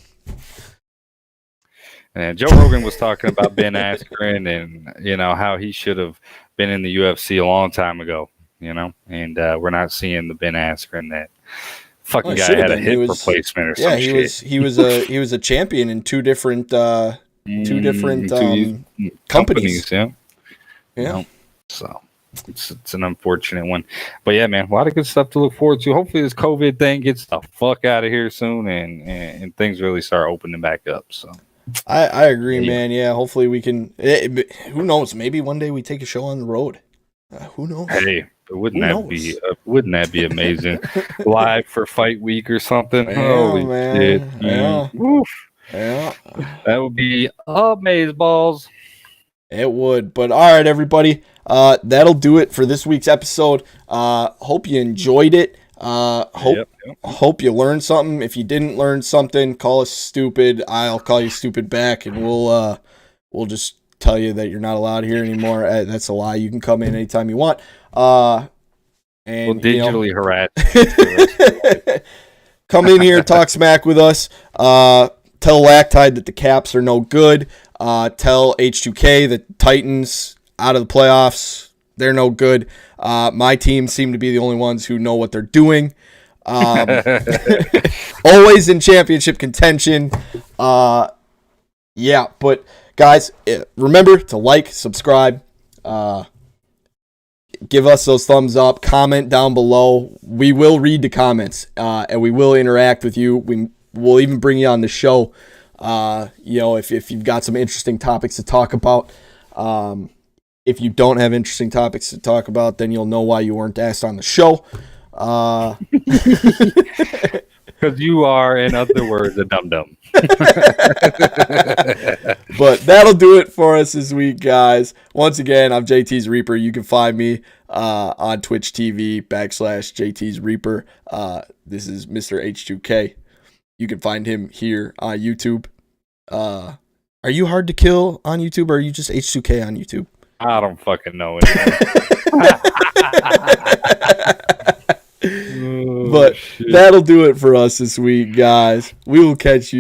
And Joe Rogan was talking about Ben Askren and how he should have been in the UFC a long time ago. And we're not seeing the Ben Askren that fucking guy had a hip replacement or some shit. he was a champion in two different companies. Yeah. So it's an unfortunate one, but yeah, man, a lot of good stuff to look forward to. Hopefully this COVID thing gets the fuck out of here soon and things really start opening back up. So I agree, man. Yeah, hopefully we can. Who knows? Maybe one day we take a show on the road. Who knows? Hey. Wouldn't that be amazing? Live for Fight Week or something? Yeah, holy man. shit! Yeah. Woof. Yeah, that would be amazeballs. It would. But all right, everybody, that'll do it for this week's episode. Hope you enjoyed it. Hope you learned something. If you didn't learn something, call us stupid. I'll call you stupid back, and we'll just tell you that you're not allowed here anymore. That's a lie. You can come in anytime you want. And we'll digitally harass. Come in here, talk smack with us. Tell Lactide that the Caps are no good. Tell H2K that Titans out of the playoffs. They're no good. My team seem to be the only ones who know what they're doing. Always in championship contention. Yeah, but guys, remember to like, subscribe, give us those thumbs up, comment down below. We will read the comments, and we will interact with you. We'll even bring you on the show, if you've got some interesting topics to talk about. If you don't have interesting topics to talk about, then you'll know why you weren't asked on the show. Because you are, in other words, a dum-dum. But that'll do it for us this week, guys. Once again, I'm JT's Reaper. You can find me on Twitch TV /JT's Reaper. This is Mr. H2K. You can find him here on YouTube. Are you hard to kill on YouTube, or are you just H2K on YouTube? I don't fucking know anymore. But that'll do it for us this week, guys. We will catch you